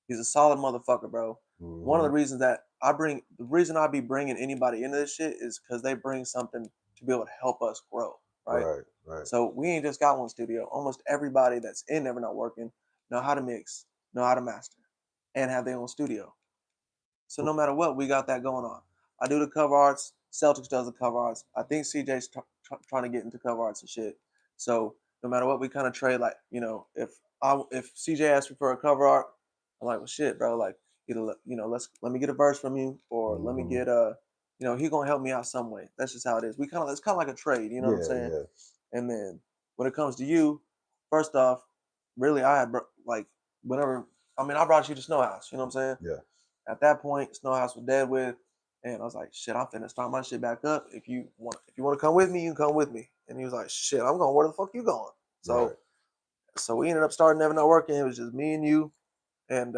He's a solid motherfucker, bro. One of hmm. the reasons that the reason I be bringing anybody into this shit is because they bring something to be able to help us grow, right? Right, right. So we ain't just got one studio. Almost everybody that's in Never Not Working know how to mix, know how to master. and have their own studio. So no matter what, we got that going on. I do the cover arts. Celtics does the cover arts. I think CJ's trying to get into cover arts and shit. So no matter what, we kind of trade. Like, you know, if CJ asks me for a cover art, I'm like, well, shit, bro. Like, either let me get a verse from you, or let me get he gonna help me out some way. That's just how it is. It's kind of like a trade. You know what I'm saying? Yeah. And then when it comes to you, first off, really, I had like whenever. I mean, I brought you to Snow House. You know what I'm saying? Yeah. At that point, Snow House was dead with, and I was like, "Shit, I'm finna start my shit back up. If you want to come with me, you can come with me." And he was like, "Shit, I'm going. Where the fuck you going?" So, Right. so we ended up starting Never Not Working. It was just me and you, and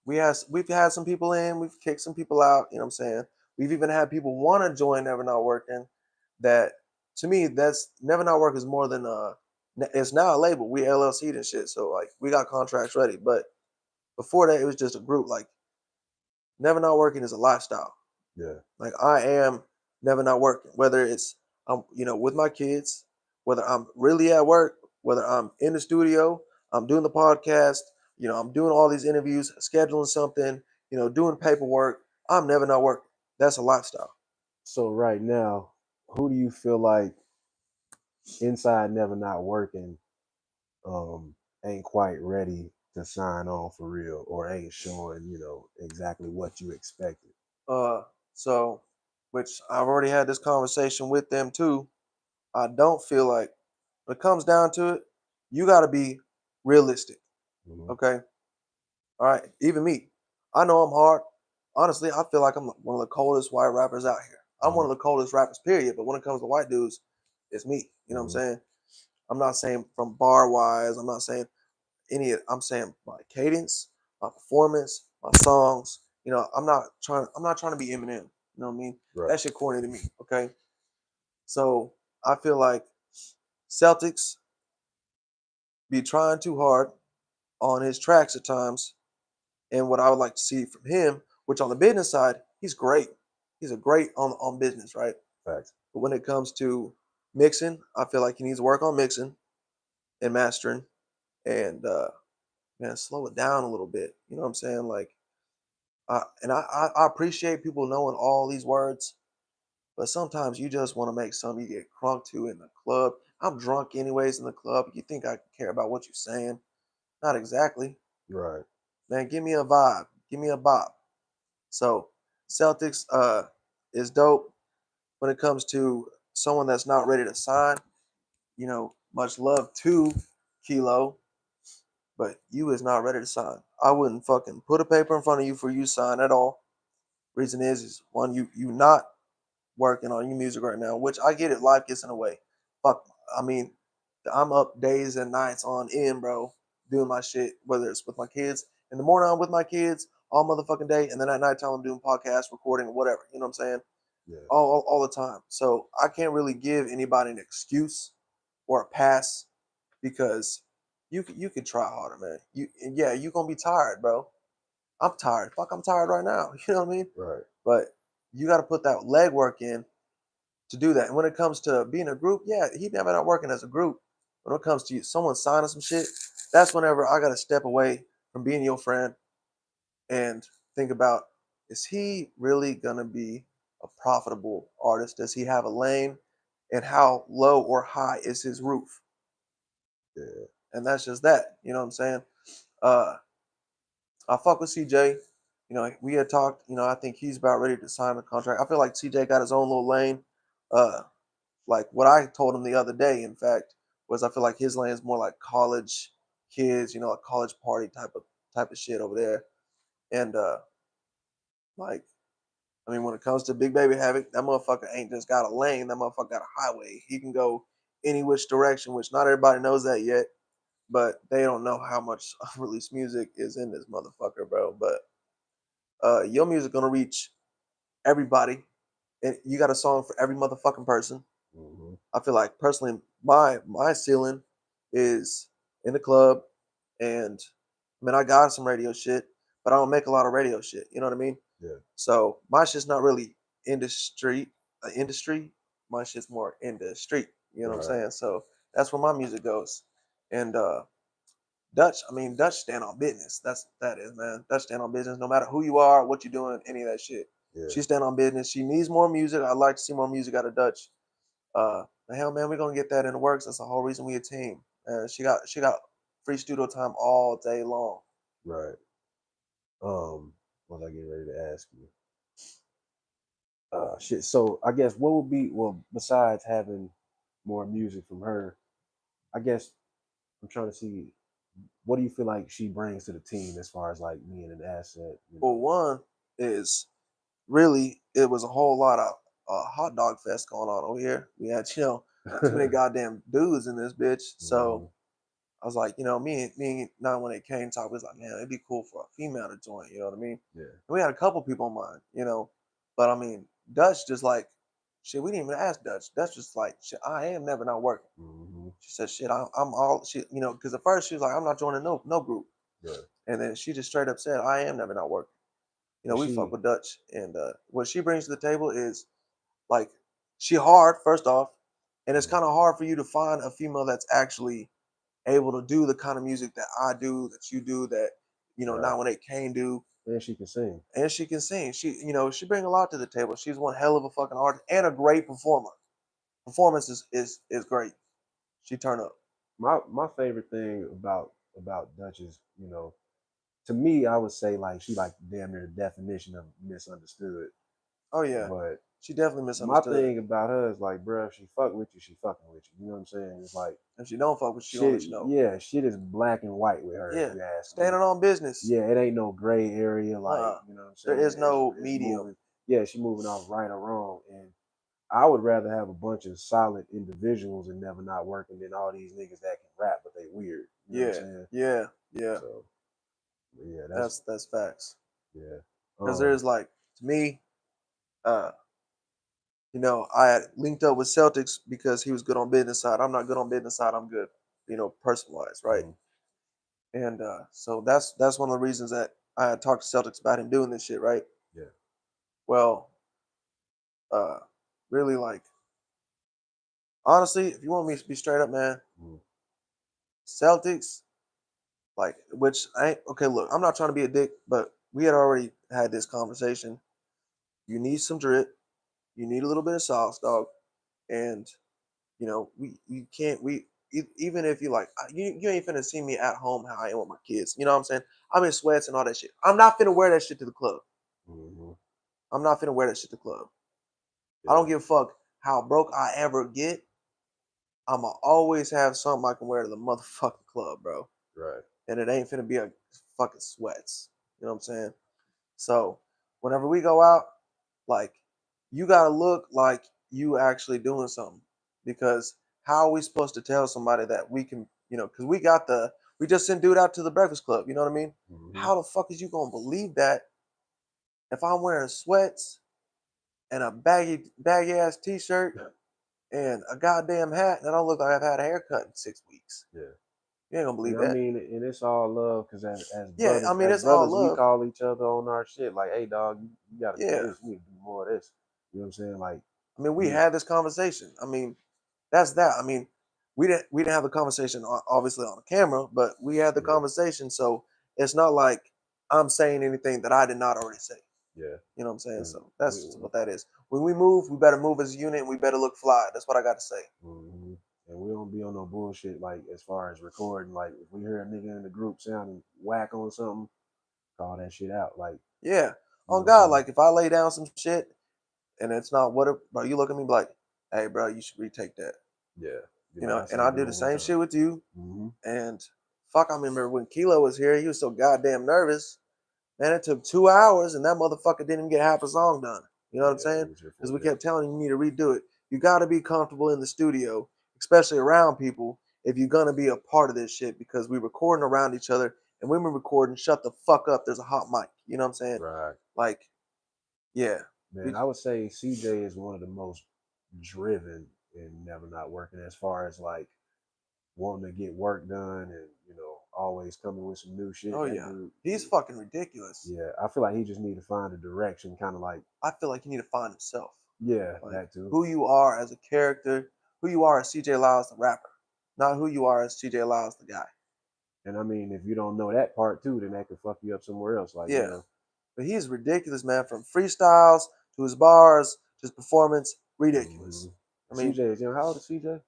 we've had some people in, we've kicked some people out. You know what I'm saying? We've even had people want to join Never Not Working. That to me, that's Never Not Work is more than it's now a label. We LLC'd and shit, so like we got contracts ready. But before that, it was just a group. Like Never Not Working is a lifestyle. Yeah. Like I am never not working, whether it's I'm with my kids, whether I'm really at work, whether I'm in the studio, I'm doing the podcast, I'm doing all these interviews, scheduling something, doing paperwork. I'm never not working. That's a lifestyle. So right now, who do you feel like inside Never Not Working ain't quite ready to sign on for real, or ain't showing, exactly what you expected? So which I've already had this conversation with them too. I don't feel like when it comes down to it, you got to be realistic. Mm-hmm. Okay. All right. Even me. I know I'm hard. Honestly, I feel like I'm one of the coldest white rappers out here. I'm one of the coldest rappers, period. But when it comes to white dudes, it's me. You know what I'm saying? I'm not saying from bar wise. I'm not saying I'm saying my cadence, my performance, my songs. I'm not trying to be Eminem. You know what I mean? Right. That shit corny to me. Okay. So I feel like Celtics be trying too hard on his tracks at times. And what I would like to see from him, which on the business side, he's great. He's a great on business, right? Facts. But when it comes to mixing, I feel like he needs to work on mixing and mastering, and man, slow it down a little bit. You know what I'm saying? Like, I appreciate people knowing all these words, but sometimes you just want to make something you get crunk to in the club. I'm drunk anyways in the club. You think I care about what you're saying? Not exactly. Right. Man, give me a vibe. Give me a bop. So Celtics is dope when it comes to someone that's not ready to sign. Much love to Kilo, but you is not ready to sign. I wouldn't fucking put a paper in front of you for you to sign at all. Reason is one, you not working on your music right now, which I get it. Life gets in the way. Fuck, I mean, I'm up days and nights on end, bro, doing my shit, whether it's with my kids. In the morning, I'm with my kids all motherfucking day. And then at nighttime, I'm doing podcasts, recording, whatever. You know what I'm saying? Yeah. All the time. So I can't really give anybody an excuse or a pass because you could try harder, man. You're gonna be tired, bro. I'm tired. Fuck, I'm tired right now. You know what I mean? Right. But you got to put that legwork in to do that. And when it comes to being a group, yeah, he never not working as a group. When it comes to someone signing some shit, that's whenever I got to step away from being your friend and think about, is he really gonna be a profitable artist? Does he have a lane? And how low or high is his roof? Yeah. And that's just that. You know what I'm saying? Uh, I fuck with CJ. We had talked. I think he's about ready to sign a contract. I feel like CJ got his own little lane. Uh, like what I told him the other day, in fact, was I feel like his lane is more like college kids, a college party type of shit over there. And like, I mean, when it comes to Big Baby Havoc, that motherfucker ain't just got a lane. That motherfucker got a highway. He can go any which direction, which not everybody knows that yet. But they don't know how much unreleased music is in this motherfucker, bro. But your music gonna reach everybody, and you got a song for every motherfucking person. Mm-hmm. I feel like personally, my ceiling is in the club, and I mean I got some radio shit, but I don't make a lot of radio shit. You know what I mean? Yeah. So my shit's not really industry. My shit's more in the street. You know what I'm Right. saying? So that's where my music goes, and Dutch stand on business. That is, man. Dutch stand on business. No matter who you are, what you're doing, any of that shit. Yeah. She stand on business. She needs more music. I'd like to see more music out of Dutch. Hell, man, we're gonna get that in the works. That's the whole reason we a team. She got free studio time all day long. Right. What was I getting ready to ask you? Shit. So I guess what would be, well, besides having more music from her, I guess I'm trying to see, what do you feel like she brings to the team as far as like being an asset? You Well, know? one is really it was a whole lot of hot dog fest going on over here. We had too many goddamn dudes in this bitch. So I was like, me and not when it came talk, was like, man, it'd be cool for a female to join. You know what I mean? Yeah. And we had a couple people in mind, but I mean, Dutch just like, shit. We didn't even ask Dutch. Dutch just like, shit. I am never not working. She said, shit. I'm all shit. Because at first she was like, I'm not joining no group. Yeah. And then she just straight up said, I am never not working. We fuck with Dutch, and what she brings to the table is like, she hard first off, and it's kind of hard for you to find a female that's actually able to do the kind of music that I do, that you do, that Right. now when Cain do. And she can sing. And she can sing. She bring a lot to the table. She's one hell of a fucking artist and a great performer. Performance is great. She turn up. My favorite thing about Dutch is, to me, I would say like she like damn near the definition of misunderstood. Oh yeah, but she definitely my misunderstood. thing about her is like, bro, if she fuck with you, she fucking with you. You know what I'm saying? It's like, if she don't fuck with you, she don't let you know. Yeah, shit is black and white with her. Yeah, if you ask standing me. on business. Yeah, it ain't no gray area. Like, you know what I'm saying? There is no it's medium. Moving, yeah, she moving off right or wrong. And I would rather have a bunch of solid individuals and never not working than all these niggas that can rap but they weird. You know what I'm saying? Yeah. So, yeah, that's facts. Yeah. Because there's like, to me, I had linked up with Celtics because he was good on business side. I'm not good on business side. I'm good, person wise, right? And so that's one of the reasons that I had talked to Celtics about him doing this shit, right? Yeah. Well, really, like, honestly, if you want me to be straight up, man, Celtics, like, which I ain't, okay, look, I'm not trying to be a dick, but we had already had this conversation. You need some drip. You need a little bit of sauce, dog. And, even if you like, you ain't finna see me at home how I am with my kids. You know what I'm saying? I'm in sweats and all that shit. I'm not finna wear that shit to the club. I'm not finna wear that shit to the club. I don't give a fuck how broke I ever get. I'ma always have something I can wear to the motherfucking club, bro. Right. And it ain't finna be a fucking sweats. You know what I'm saying? So whenever we go out, like, you gotta look like you actually doing something. Because how are we supposed to tell somebody that we can, because we just sent dude out to the Breakfast Club, you know what I mean? How the fuck is you gonna believe that if I'm wearing sweats and a baggy ass t-shirt and a goddamn hat and I don't look like I've had a haircut in 6 weeks? Yeah. You ain't gonna believe I that. mean, and it's all love because as Yeah, brothers, I mean, as it's all brothers, we love. call each other on our shit. Like, hey, dog, you gotta do Yeah. this. You need to do more of this. You know what I'm saying? Like, I mean, we had this conversation. I mean, that's that. I mean, we didn't have the conversation obviously on the camera, but we had the conversation. So it's not like I'm saying anything that I did not already say. Yeah. You know what I'm saying? So that's just what that is. When we move, we better move as a unit and we better look fly. That's what I got to say. And we don't be on no bullshit, like, as far as recording. Like, if we hear a nigga in the group sounding whack on something, call that shit out. Like, yeah. On God, like, if I lay down some shit and it's not bro, you look at me like, hey, bro, you should retake that. Yeah. And I do the same shit with you. And fuck, I remember when Kilo was here, he was so goddamn nervous. Man, it took 2 hours and that motherfucker didn't even get half a song done. You know what I'm saying? Because we kept telling him you need to redo it. You got to be comfortable in the studio, especially around people, if you're going to be a part of this shit, because we're recording around each other. And when we're recording, shut the fuck up. There's a hot mic. You know what I'm saying? Right. Like, yeah. Man, I would say CJ is one of the most driven and never not working as far as like wanting to get work done and, always coming with some new shit. Oh, that yeah. dude, He's fucking ridiculous. Yeah, I feel like he just need to find a direction, kind of like. I feel like he need to find himself. Yeah, like, that too. Who you are as a character, who you are as CJ Lyles the rapper, not who you are as CJ Lyles the guy. And I mean, if you don't know that part too, then that could fuck you up somewhere else. Like, you Yeah. know, But he's ridiculous, man. From freestyles to his bars, to his performance, mm-hmm. ridiculous. I mean, CJ is, you know, how old is CJ?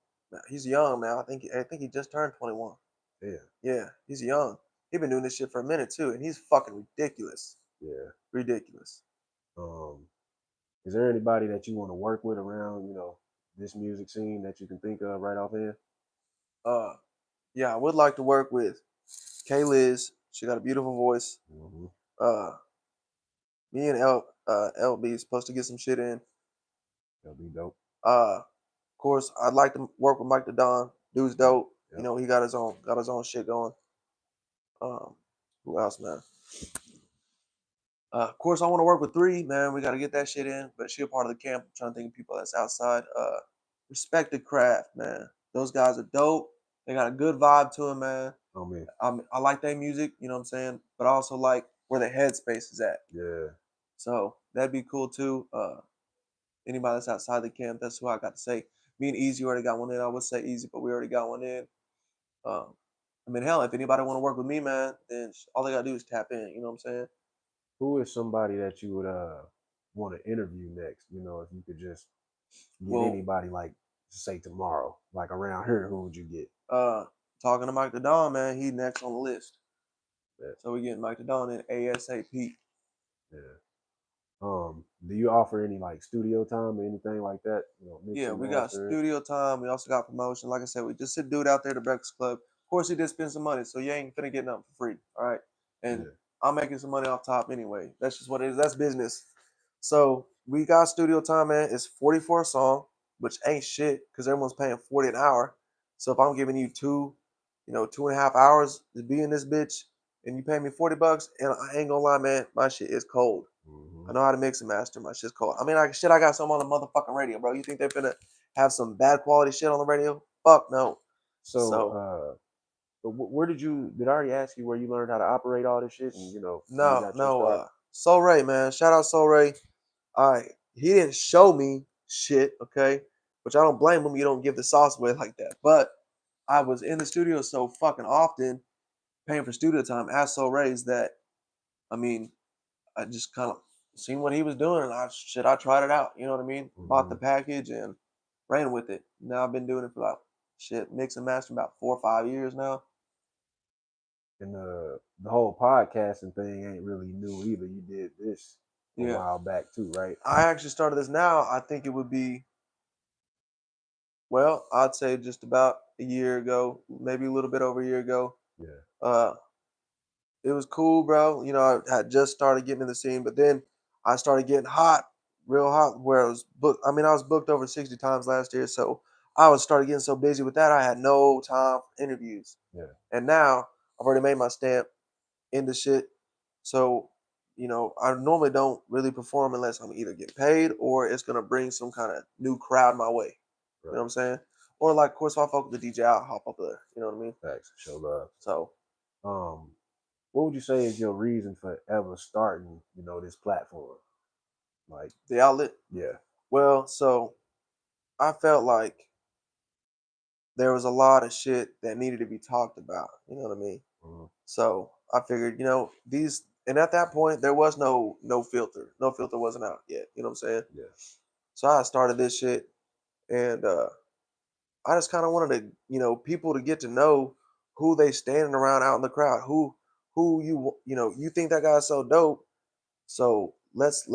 he's young, man. I think he just turned 21. Yeah, Yeah, he's young. He's been doing this shit for a minute too, and he's fucking ridiculous. yeah. Ridiculous. Um, is there anybody that you want to work with around, you know, this music scene that you can think of right offhand? Uh, yeah, I would like to work with Kay Liz. She got a beautiful voice. Mm-hmm. Uh, me and LB is supposed to get some shit in. That'll be dope. Of course, I'd like to work with Mike the Don. Dude's Yep, dope. You yep. know, he got his own shit going. Um, who else, man? Of course, I want to work with Three, man. We got to get that shit in. But she a part of the camp. I'm trying to think of people that's outside. Respect the craft, man. Those guys are dope. They got a good vibe to them, man. Oh man, I like their music, you know what I'm saying? But I also like where their headspace is at. yeah. So that'd be cool too. Anybody that's outside the camp, that's who I got to say. Me and Easy already got one in. I would say Easy, but we already got one in. Um, I mean, hell, if anybody want to work with me, man, then all they gotta do is tap in. You know what I'm saying? Who is somebody that you would want to interview next? You know, if you could just get Well, anybody, like say tomorrow, like around here, who would you get? uh, talking to Mike the Don, man, he next on the list. Yeah, So we getting Mike the Don in ASAP. yeah. Do you offer any like studio time or anything like that? You know, Yeah, mixing, we got mastering. studio time. We also got promotion. Like I said, we just sit dude out there at the Breakfast Club. Of course, he did spend some money, so you ain't finna get nothing for free. All right. And Yeah, I'm making some money off top anyway. That's just what it is. That's business. So we got studio time, man. It's 44 a song, which ain't shit because everyone's paying 40 an hour. So if I'm giving you 2.5 hours to be in this bitch and you pay me $40, and I ain't gonna lie, man, my shit is cold. mm-hmm. I know how to mix and master. My shit's cold. I mean, I got some on the motherfucking radio, bro. You think they're finna have some bad quality shit on the radio? Fuck no. So, So but where did I already ask you where you learned how to operate all this shit, and you know, when you no, got your no. start? Soul Ray, man. Shout out Soul Ray. All right, he didn't show me shit, okay, which I don't blame him. You don't give the sauce away like that. But I was in the studio so fucking often, paying for studio time at Soul Ray's that I mean, I just kind of seen what he was doing, and I tried it out. You know what I mean? Bought Mm-hmm. the package and ran with it. Now I've been doing it for about mix and master about 4 or 5 years now. And the whole podcasting thing ain't really new either. You did this a Yeah, while back too, right? I actually started this now. I think it would be well, I'd say just about a year ago, maybe a little bit over a year ago. Yeah, Uh, it was cool, bro. You know, I had just started getting in the scene, but then I started getting hot, real hot. Where I was booked. I mean, I was booked over 60 times last year, so I was started getting so busy with that, I had no time for interviews. yeah. And now I've already made my stamp in the shit. So, I normally don't really perform unless I'm either getting paid or it's gonna bring some kind of new crowd my way. You know what Right. I'm saying? Or like, of course, if I fuck with the DJ, I'll hop up there. You know what I mean? Thanks. Show love. So, Um, what would you say is your reason for ever starting, you know, this platform? Like, the outlet. yeah, Well, so I felt like there was a lot of shit that needed to be talked about. You know what I mean? mm-hmm. So I figured, these, and at that point there was no filter. No filter wasn't out yet. You know what I'm saying? Yeah, So I started this shit, and I just kind of wanted to, people to get to know who they standing around out in the crowd, who you think that guy's so dope. So let's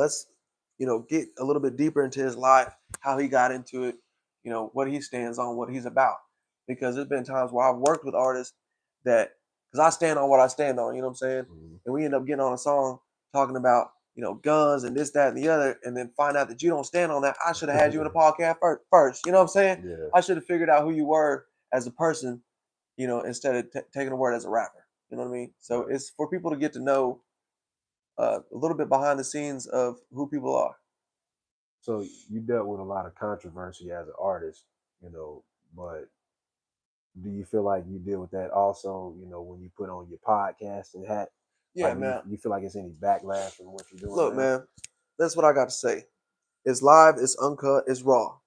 get a little bit deeper into his life, how he got into it, what he stands on, what he's about. Because there's been times where I've worked with artists that, because I stand on what I stand on, you know what I'm saying? mm-hmm. And we end up getting on a song talking about guns and this, that, and the other, and then find out that you don't stand on that. I should have had you in a podcast first. You know what I'm saying? Yeah. I should have figured out who you were as a person, instead of taking a word as a rapper. You know what I mean? So Right. it's for people to get to know a little bit behind the scenes of who people are. So you dealt with a lot of controversy as an artist, you know, but do you feel like you deal with that also, you know, when you put on your podcasting hat? Yeah, Like, man. you feel like it's any backlash from what you're doing Look, now? man, that's what I got to say. It's live, it's uncut, it's raw.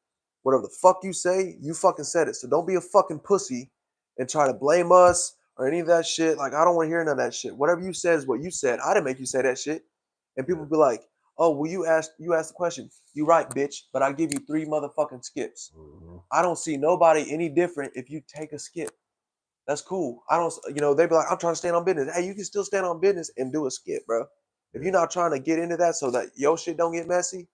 Whatever the fuck you say, you fucking said it. So don't be a fucking pussy and try to blame us or any of that shit. Like, I don't want to hear none of that shit. Whatever you said is what you said. I didn't make you say that shit. And people be like, oh, well, you asked the question. You right, bitch, but I give you 3 motherfucking skips. I don't see nobody any different if you take a skip. That's cool. I don't, they be like, I'm trying to stand on business. Hey, you can still stand on business and do a skip, bro. If you're not trying to get into that so that your shit don't get messy,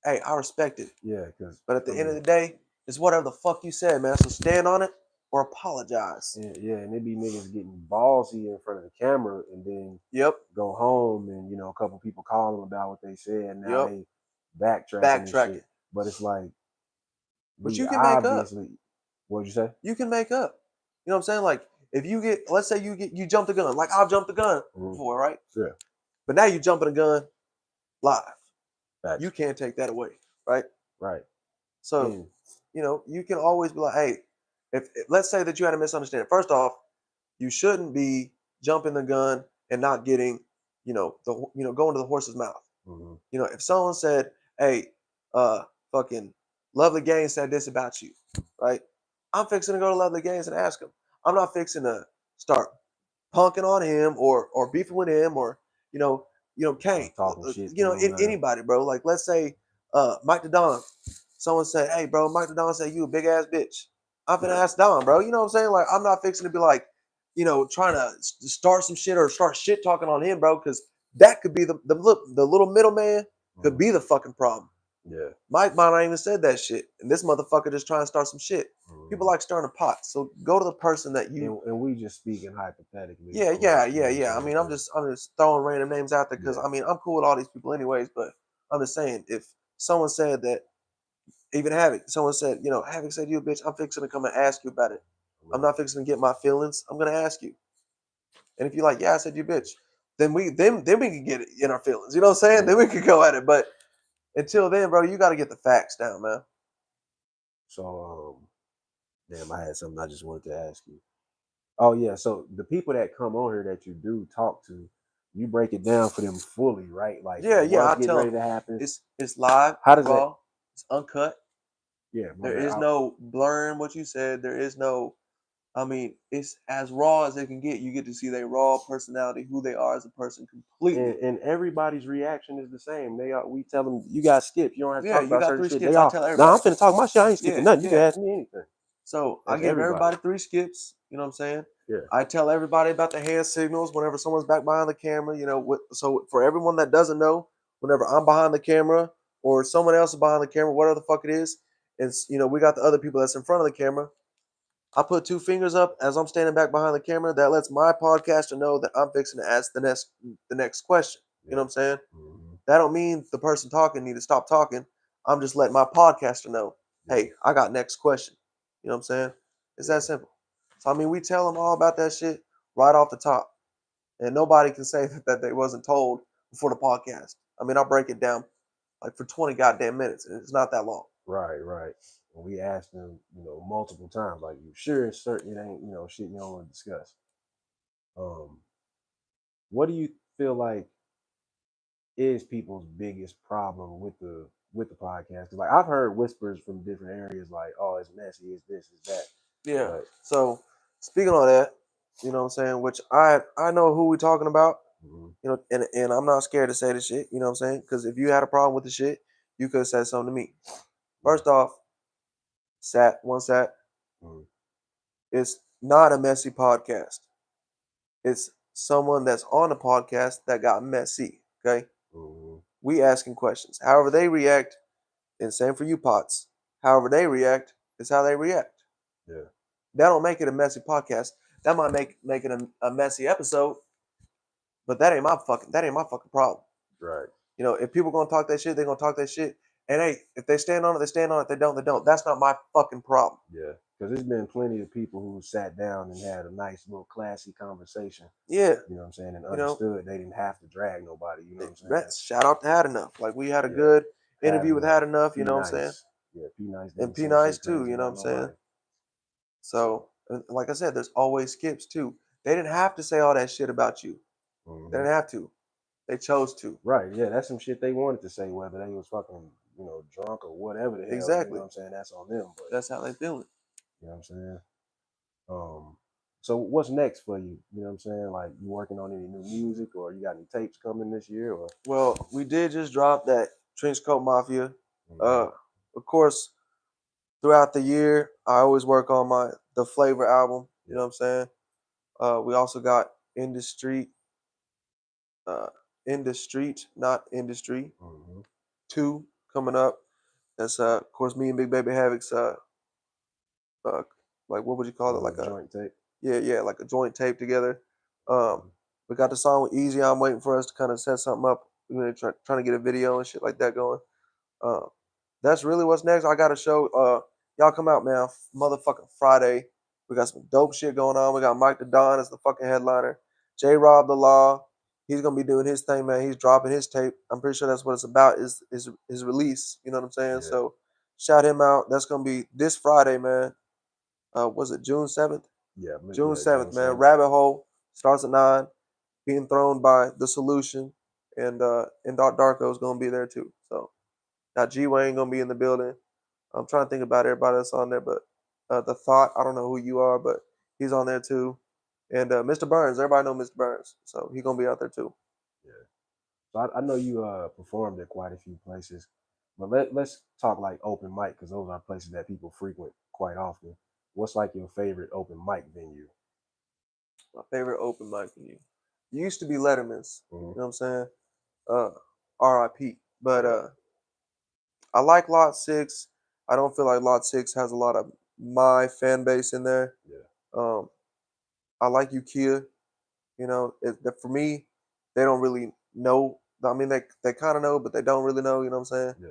hey, I respect it. Yeah, because But at the end of the day, it's whatever the fuck you said, man. So stand on it or apologize. Yeah, and it be niggas getting ballsy in front of the camera and then go home and a couple people call them about what they said and now they backtracking and shit. But it's like, but you can make up. What'd you say? You can make up. You know what I'm saying? Like, if you get, let's say you jump the gun, like I've jumped the gun before, right? Sure. But now you jumping a gun live. You can't take that away, right? Right. So, you can always be like, hey, if let's say that you had a misunderstanding. First off, you shouldn't be jumping the gun and not getting, going to the horse's mouth. If someone said, hey, fucking Lovely Gaines said this about you, right? I'm fixing to go to Lovely Gaines and ask him. I'm not fixing to start punking on him or beefing with him or, Cain, anybody, bro. Like, let's say Mike the Don, someone said, hey, bro, Mike the Don said you a big ass bitch. I'm finna ask Don, bro. You know what I'm saying? Like, I'm not fixing to be like, trying to start some shit or start shit talking on him, bro, because that could be the little middleman could be the fucking problem. Yeah. Mike might not even said that shit, and this motherfucker just trying to start some shit. People like stirring a pot, so go to the person that you. And we just speaking hypothetically. Yeah. I mean, I'm just throwing random names out there because I mean I'm cool with all these people anyways. But I'm just saying, if someone said that, even Havoc, someone said, Havoc said you a bitch. I'm fixing to come and ask you about it. I'm not fixing to get my feelings. I'm gonna ask you. And if you're like, yeah, I said you bitch, then we can get it in our feelings. You know what I'm saying? Then we can go at it. But until then, bro, you got to get the facts down, man. So, damn, I had something I just wanted to ask you. Oh yeah, so the people that come on here that you do talk to, you break it down for them fully, right? Like, yeah, I tell ready to happen. It's live. How does that? It's uncut. Yeah, there is no blurring what you said. There is no. I mean, it's as raw as it can get. You get to see their raw personality, who they are as a person, completely. And everybody's reaction is the same. We tell them you got skip. You don't have to talk about certain shit. Skips, I tell everybody. Nah, I'm finna talk my shit. I ain't skipping nothing. You can ask me anything. So I give everybody 3 skips. You know what I'm saying? Yeah. I tell everybody about the hand signals whenever someone's back behind the camera. So for everyone that doesn't know, whenever I'm behind the camera or someone else is behind the camera, whatever the fuck it is, it's we got the other people that's in front of the camera. I put 2 fingers up as I'm standing back behind the camera. That lets my podcaster know that I'm fixing to ask the next question. You know what I'm saying? That don't mean the person talking need to stop talking. I'm just letting my podcaster know, hey, I got next question. You know what I'm saying? It's that simple. So, I mean, we tell them all about that shit right off the top. And nobody can say that they wasn't told before the podcast. I mean, I'll break it down like for 20 goddamn minutes. And it's not that long. Right. And we asked them, multiple times, like, you sure it's certain it ain't, shit you don't want to discuss. What do you feel like is people's biggest problem with the podcast? Because, like, I've heard whispers from different areas, like, oh, it's messy, it's this, it's that. Yeah. But, so speaking of that, you know what I'm saying, which I know who we're talking about, and I'm not scared to say the shit, you know what I'm saying? Because if you had a problem with the shit, you could have said something to me. First off, Sat, it's not a messy podcast. It's someone that's on a podcast that got messy, okay? We asking questions. However they react, and same for you, Pots. However they react is how they react. Yeah. That don't make it a messy podcast. That might make it a messy episode, but that ain't my fucking problem. Right. If people gonna talk that shit, they're gonna talk that shit. And hey, if they stand on it, they stand on it. If they don't, they don't. That's not my fucking problem. Yeah. Because there's been plenty of people who sat down and had a nice little classy conversation. Yeah. You know what I'm saying? And understood they didn't have to drag nobody. You know what I'm saying? Shout out to Had Enough. Like, we had a good interview with Had Enough, you know what I'm saying? Yeah, P Nice. And P Nice too, you know what I'm saying? So, like I said, there's always skips too. They didn't have to say all that shit about you. They didn't have to. They chose to. Right, yeah, that's some shit they wanted to say, whether they was fucking, drunk or whatever the hell. Exactly. You know what I'm saying? That's on them. But that's how they feel it. You know what I'm saying? So what's next for you? You know what I'm saying? Like, you working on any new music, or you got any tapes coming this year? Or Well, we did just drop that Trenchcoat Mafia. Mhm. Of course, throughout the year, I always work on the Flavor album. You Yeah. know what I'm saying? We also got In the Street, In the Street, not Industry, Mhm. 2 coming up. That's of course me and Big Baby Havoc's uh like what would you call it? Like Little a joint tape. yeah, like a joint tape together. Um Mhm. we got the song with Easy. I'm waiting for us to kind of set something up. We're trying to get a video and shit like that going. Uh, that's really what's next. I got a show. Y'all come out, man. Motherfucking Friday. We got some dope shit going on. We got Mike the Don as the fucking headliner. J Rob the Law. He's gonna be doing his thing, man. He's dropping his tape. I'm pretty sure that's what it's about. Is his release? You know what I'm saying? Yeah. So shout him out. That's gonna be this Friday, man. Was it June 7th? Yeah. June Yeah. June 7th, man. 7th. Rabbit Hole starts at 9. Being thrown by the Solution, and Darko is gonna be there too. So got G Wayne gonna be in the building. I'm trying to think about everybody that's on there, but the Thought, I don't know who you are, but he's on there too. And Mr. Burns, everybody know Mr. Burns, so he's gonna be out there too. Yeah. So I know you performed at quite a few places, but let's talk like open mic, because those are places that people frequent quite often. What's like your favorite open mic venue? My favorite open mic venue used to be Letterman's. Mhm. You know what I'm saying? Uh, R.I.P. But Yeah. I like Lot Six. I don't feel like Lot Six has a lot of my fan base in there. Yeah. Um, I like Ukia. You know, for me, they don't really know. I mean, they kind of know, but they don't really know. You know what I'm saying? Yeah.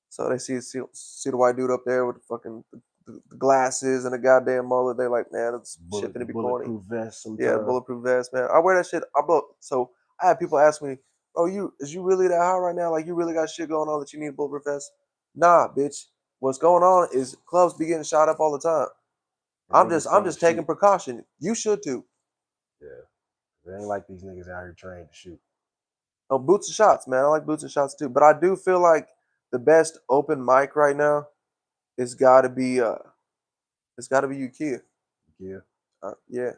So they see the white dude up there with the fucking the glasses and the goddamn mullet. They like, man, it's shit The finna be corny. bulletproof vest Yeah, the sometimes. bulletproof vest, man. I wear that shit. So I had people ask me, "Oh, is you really that high right now? Like you really got shit going on that you need a bulletproof vest?" Nah, bitch. What's going on is clubs be getting shot up all the time. And I'm niggas just I'm can't just taking shoot. precaution. You should too. Yeah. It ain't like these niggas out here trained to shoot. Oh, boots and shots, man. I like boots and shots too. But I do feel like the best open mic right now is gotta be Ukiah. Yeah. Yeah.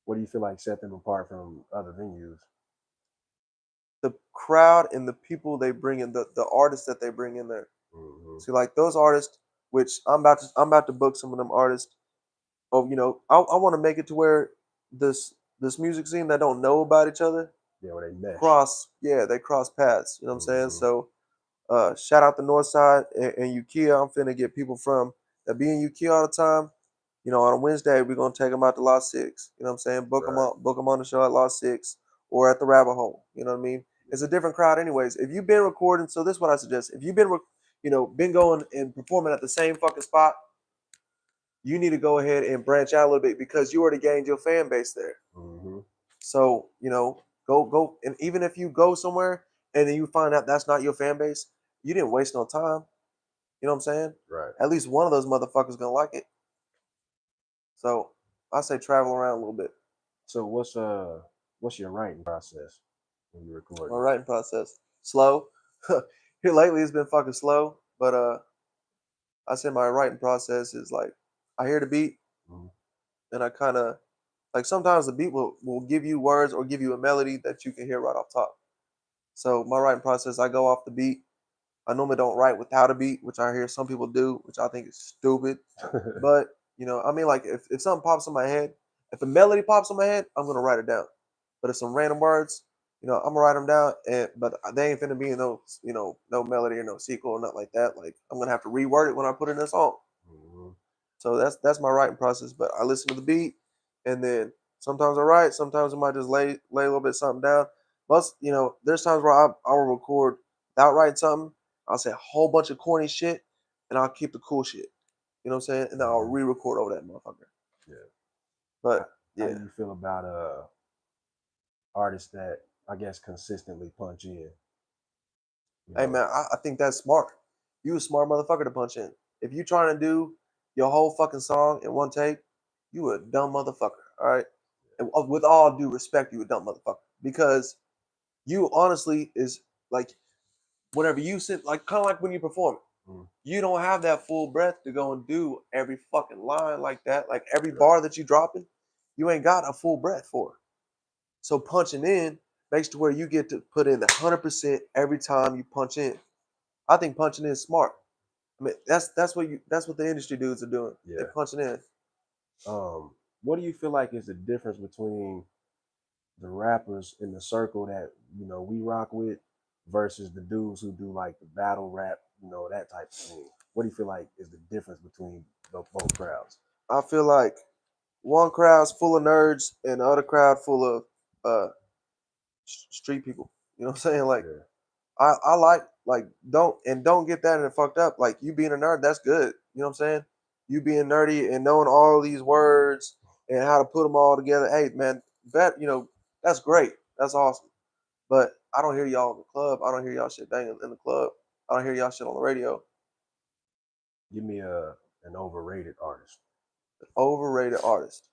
What do you feel like set them apart from other venues? The crowd and the people they bring in, the artists that they bring in there. Hmm. See, like those artists, which I'm about to book some of them artists. Oh, I want to make it to where this music scene that don't know about each other Yeah, where they mesh. they cross paths. You know what I'm saying? Hmm. So shout out the North Side and Ukiah. I'm finna get people from that be in Ukiah all the time. On a Wednesday, we're gonna take them out to Lot Six. You know what I'm saying? Right. Book them on the show at Lot Six or at the Rabbit Hole. You know what I mean? It's a different crowd, anyways. If you've been recording, so this is what I suggest. If you've been going and performing at the same fucking spot, you need to go ahead and branch out a little bit because you already gained your fan base there. Hmm. So go, and even if you go somewhere and then you find out that's not your fan base, you didn't waste no time. You know what I'm saying? Right. At least one of those motherfuckers gonna like it. So I say travel around a little bit. So what's your writing process when you're My recording? writing process slow. Here lately it's been fucking slow, but I say my writing process is like I hear the beat Mm-hmm. and I kind of like sometimes the beat will give you words or give you a melody that you can hear right off top. So my writing process, I go off the beat. I normally don't write without a beat, which I hear some people do, which I think is stupid. But I mean, like if something pops in my head, if a melody pops in my head, I'm gonna write it down. But if some random words, I'm gonna write them down, but they ain't finna be in no melody or no sequel or nothing like that. Like I'm gonna have to reword it when I put it in a song. Hmm. So that's my writing process. But I listen to the beat, and then sometimes I write. Sometimes I might just lay a little bit something down. Plus, there's times where I will record without writing something. I'll say a whole bunch of corny shit, and I'll keep the cool shit. You know what I'm saying? And then I'll Hmm. re-record over that motherfucker. Yeah. But How yeah, do you feel about artists that I guess consistently punch in? You hey know. man, I think that's smart. You a smart motherfucker to punch in. If you trying to do your whole fucking song in one take, you a dumb motherfucker. All right. And with all due respect, you a dumb motherfucker because you honestly is like whenever you sit like kind of like when you perform, Mm. you don't have that full breath to go and do every fucking line like that, like every Right. bar that you dropping. you ain't got a full breath for. So punching in makes to where you get to put in the 100% every time you punch in. I think punching in is smart. I mean, that's what the industry dudes are doing. Yeah. They're punching in. What do you feel like is the difference between the rappers in the circle that we rock with versus the dudes who do like the battle rap, that type of thing? What do you feel like is the difference between both crowds? I feel like one crowd's full of nerds and the other crowd full of street people. You know what I'm saying? Like Yeah. I like don't get that and fucked up. Like you being a nerd, that's good. You know what I'm saying? You being nerdy and knowing all these words and how to put them all together. Hey man, that's great. That's awesome. But I don't hear y'all in the club. I don't hear y'all shit banging in the club. I don't hear y'all shit on the radio. Give me an overrated artist. Overrated artist.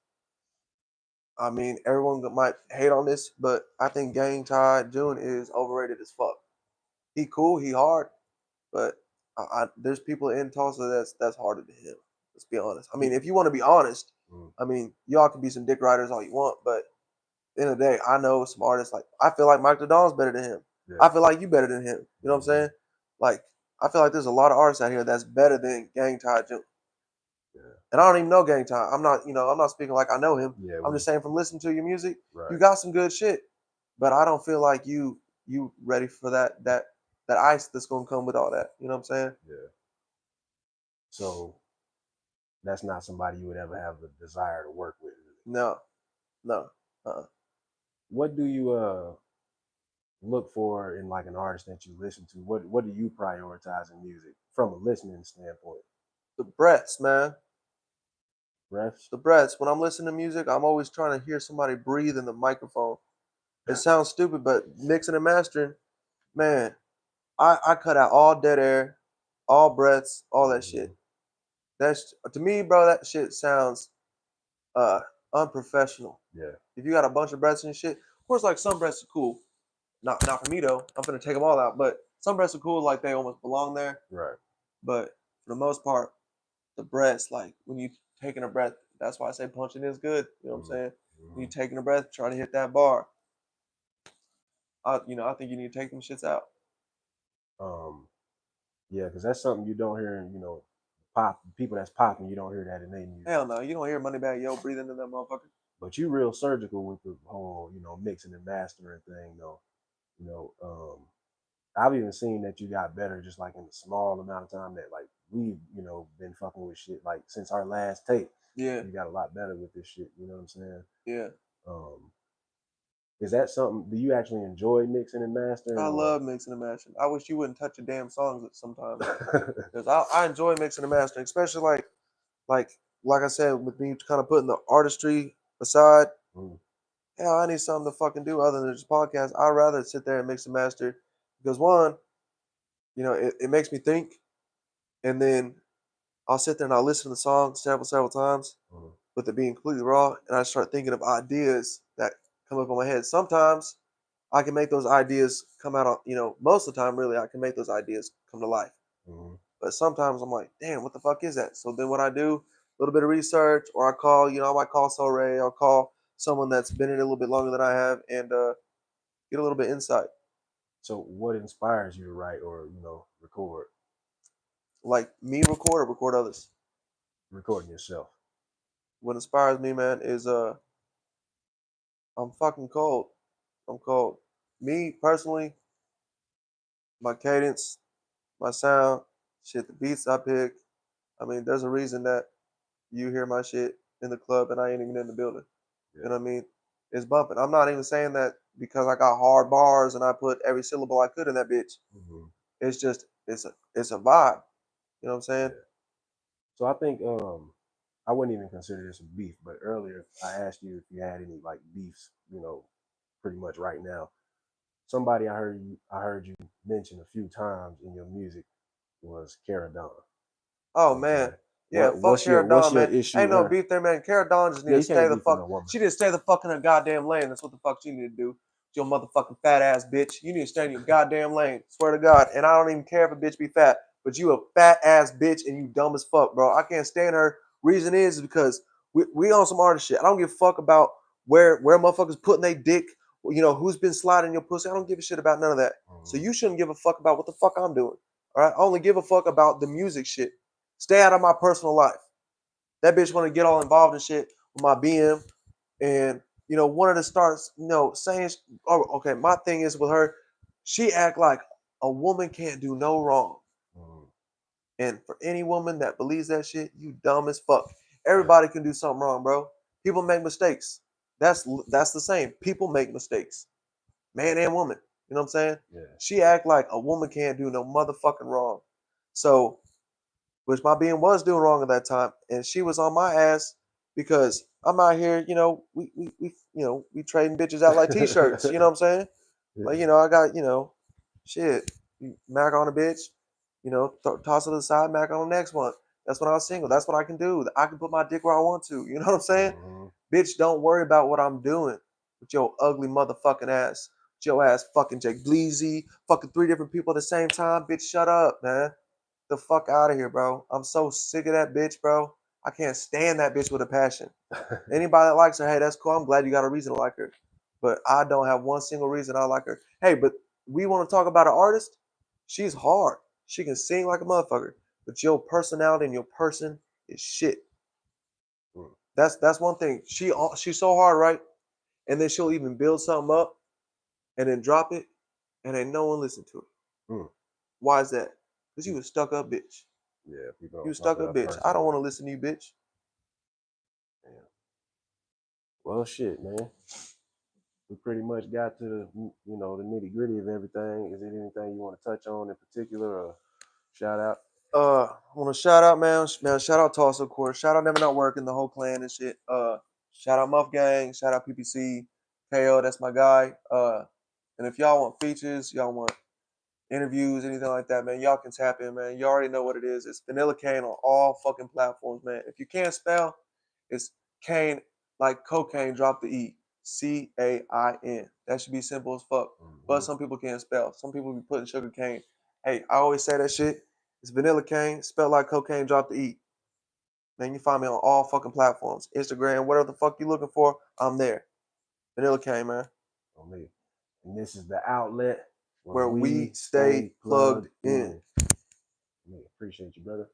I mean, everyone might hate on this, but I think Gang Tide June is overrated as fuck. He cool, he hard, but there's people in Tulsa that's harder to hit. Let's be honest. I mean, if you want to be honest, I mean, y'all can be some dick riders all you want, but at the end of the day, I know some artists like I feel like Mike the Don's better than him. Yeah. I feel like you better than him. You know what I'm saying? Like I feel like there's a lot of artists out here that's better than Gang Tide June. Yeah. And I don't even know Gang Tide. I'm not speaking like I know him. Yeah, I'm just saying from listening to your music, right. You got some good shit, but I don't feel like you ready for that ice that's gonna come with all that. You know what I'm saying? Yeah. So that's not somebody you would ever have the desire to work with. No. What do you look for in like an artist that you listen to? What do you prioritize in music from a listening standpoint? The breaths, man. Breaths? The breaths. When I'm listening to music, I'm always trying to hear somebody breathe in the microphone. It sounds stupid, but mixing and mastering, man, I cut out all dead air, all breaths, all that shit. That's to me, bro. That shit sounds unprofessional. Yeah. If you got a bunch of breaths and shit, of course, like some breaths are cool. Not for me though. I'm gonna take them all out. But some breaths are cool, like they almost belong there. Right. But for the most part, the breaths, like when you taking a breath, that's why I say punching is good. You know what I'm saying? When you taking a breath, trying to hit that bar. I think you need to take them shits out. Yeah, because that's something you don't hear in, pop people that's popping. You don't hear that in their music. Hell no, you don't hear Moneybagg Yo breathe into that motherfucker. But you real surgical with the whole, mixing and mastering thing, though. I've even seen that you got better just like in the small amount of time that like we've, been fucking with shit like since our last tape. Yeah. You got a lot better with this shit, you know what I'm saying? Yeah. Is that something, do you actually enjoy mixing and mastering? I love mixing and mastering. I wish you wouldn't touch your damn songs sometimes. Because I enjoy mixing and mastering, especially like I said, with me kind of putting the artistry aside. Hell, I need something to fucking do other than just podcast. I'd rather sit there and mix and master because one, it makes me think, and then I'll sit there and I'll listen to the song several times with it being completely raw, and I start thinking of ideas that come up in my head. Sometimes I can make those ideas come out on, most of the time, really, I can make those ideas come to life. But sometimes I'm like, damn, what the fuck is that? So then what I do, a little bit of research, or I might call Soul Ray, I'll call someone that's been in it a little bit longer than I have and get a little bit insight. So what inspires you to write or, record? Like me record or record others? Recording yourself. What inspires me, man, is I'm fucking cold. I'm cold. Me, personally, my cadence, my sound, shit, the beats I pick. I mean, there's a reason that you hear my shit in the club and I ain't even in the building. Yeah. You know what I mean? It's bumping. I'm not even saying that because I got hard bars and I put every syllable I could in that bitch. It's just it's a vibe. You know what I'm saying? Yeah. So I think I wouldn't even consider this a beef, but earlier I asked you if you had any like beefs, pretty much right now. Somebody I heard you mention a few times in your music was Cara Dawn. Oh man. Yeah, fuck Cara Dawn, man. Issue ain't no beef there, man. Cara Dawn just need to stay the fuck. She need to stay the fuck in her goddamn lane. That's what the fuck she need to do. Your motherfucking fat ass bitch. You need to stay in your goddamn lane. Swear to God. And I don't even care if a bitch be fat, but you a fat ass bitch and you dumb as fuck, bro. I can't stand her. Reason is because We on some artist shit. I don't give a fuck about where motherfuckers putting their dick, who's been sliding your pussy. I don't give a shit about none of that. So you shouldn't give a fuck about what the fuck I'm doing. All right, I only give a fuck about the music shit. Stay out of my personal life. That bitch want to get all involved in shit with my BM, and wanted to start, saying, oh, okay, my thing is with her, she act like a woman can't do no wrong. And for any woman that believes that shit, you dumb as fuck. Everybody can do something wrong, bro. People make mistakes. That's the same. People make mistakes, man and woman. You know what I'm saying? Yeah. She act like a woman can't do no motherfucking wrong. So, which my being was doing wrong at that time, and she was on my ass because I'm out here, we trading bitches out like t-shirts. You know what I'm saying? Like, I got, shit, Mac on a bitch, toss it to the side, Mac on the next one. That's when I was single. That's what I can do. I can put my dick where I want to. You know what I'm saying? Bitch, don't worry about what I'm doing with your ugly motherfucking ass. With your ass fucking Jake Bleezy, fucking 3 different people at the same time. Bitch, shut up, man. The fuck out of here, bro. I'm so sick of that bitch, bro. I can't stand that bitch with a passion. Anybody that likes her, hey, that's cool. I'm glad you got a reason to like her. But I don't have one single reason I like her. Hey, but we want to talk about an artist? She's hard. She can sing like a motherfucker. But your personality and your person is shit. That's one thing. She's so hard, right? And then she'll even build something up and then drop it, and ain't no one listen to it. Why is that? Because you a stuck up bitch. Yeah, people. You a stuck up bitch. I don't want to listen to you, bitch. Yeah. Well, shit, man. We pretty much got to the nitty gritty of everything. Is there anything you want to touch on in particular, or shout out? I want to shout out, man. Shout out Tulsa, of course. Shout out Never Not Working, the whole clan and shit. Shout out Muff Gang. Shout out PPC. KO, that's my guy. And if y'all want features, y'all want interviews, anything like that, man, y'all can tap in, man. You already know what it is. It's Vanilla Cain on all fucking platforms, man. If you can't spell, it's Cain like cocaine, drop the E. Cain. That should be simple as fuck. But some people can't spell. Some people be putting sugar cane. Hey, I always say that shit. It's Vanilla Cain, spelled like cocaine, drop the E. Man, you find me on all fucking platforms. Instagram, whatever the fuck you looking for, I'm there. Vanilla Cain, man. On me. And this is the outlet where we stay plugged in. Appreciate you, brother.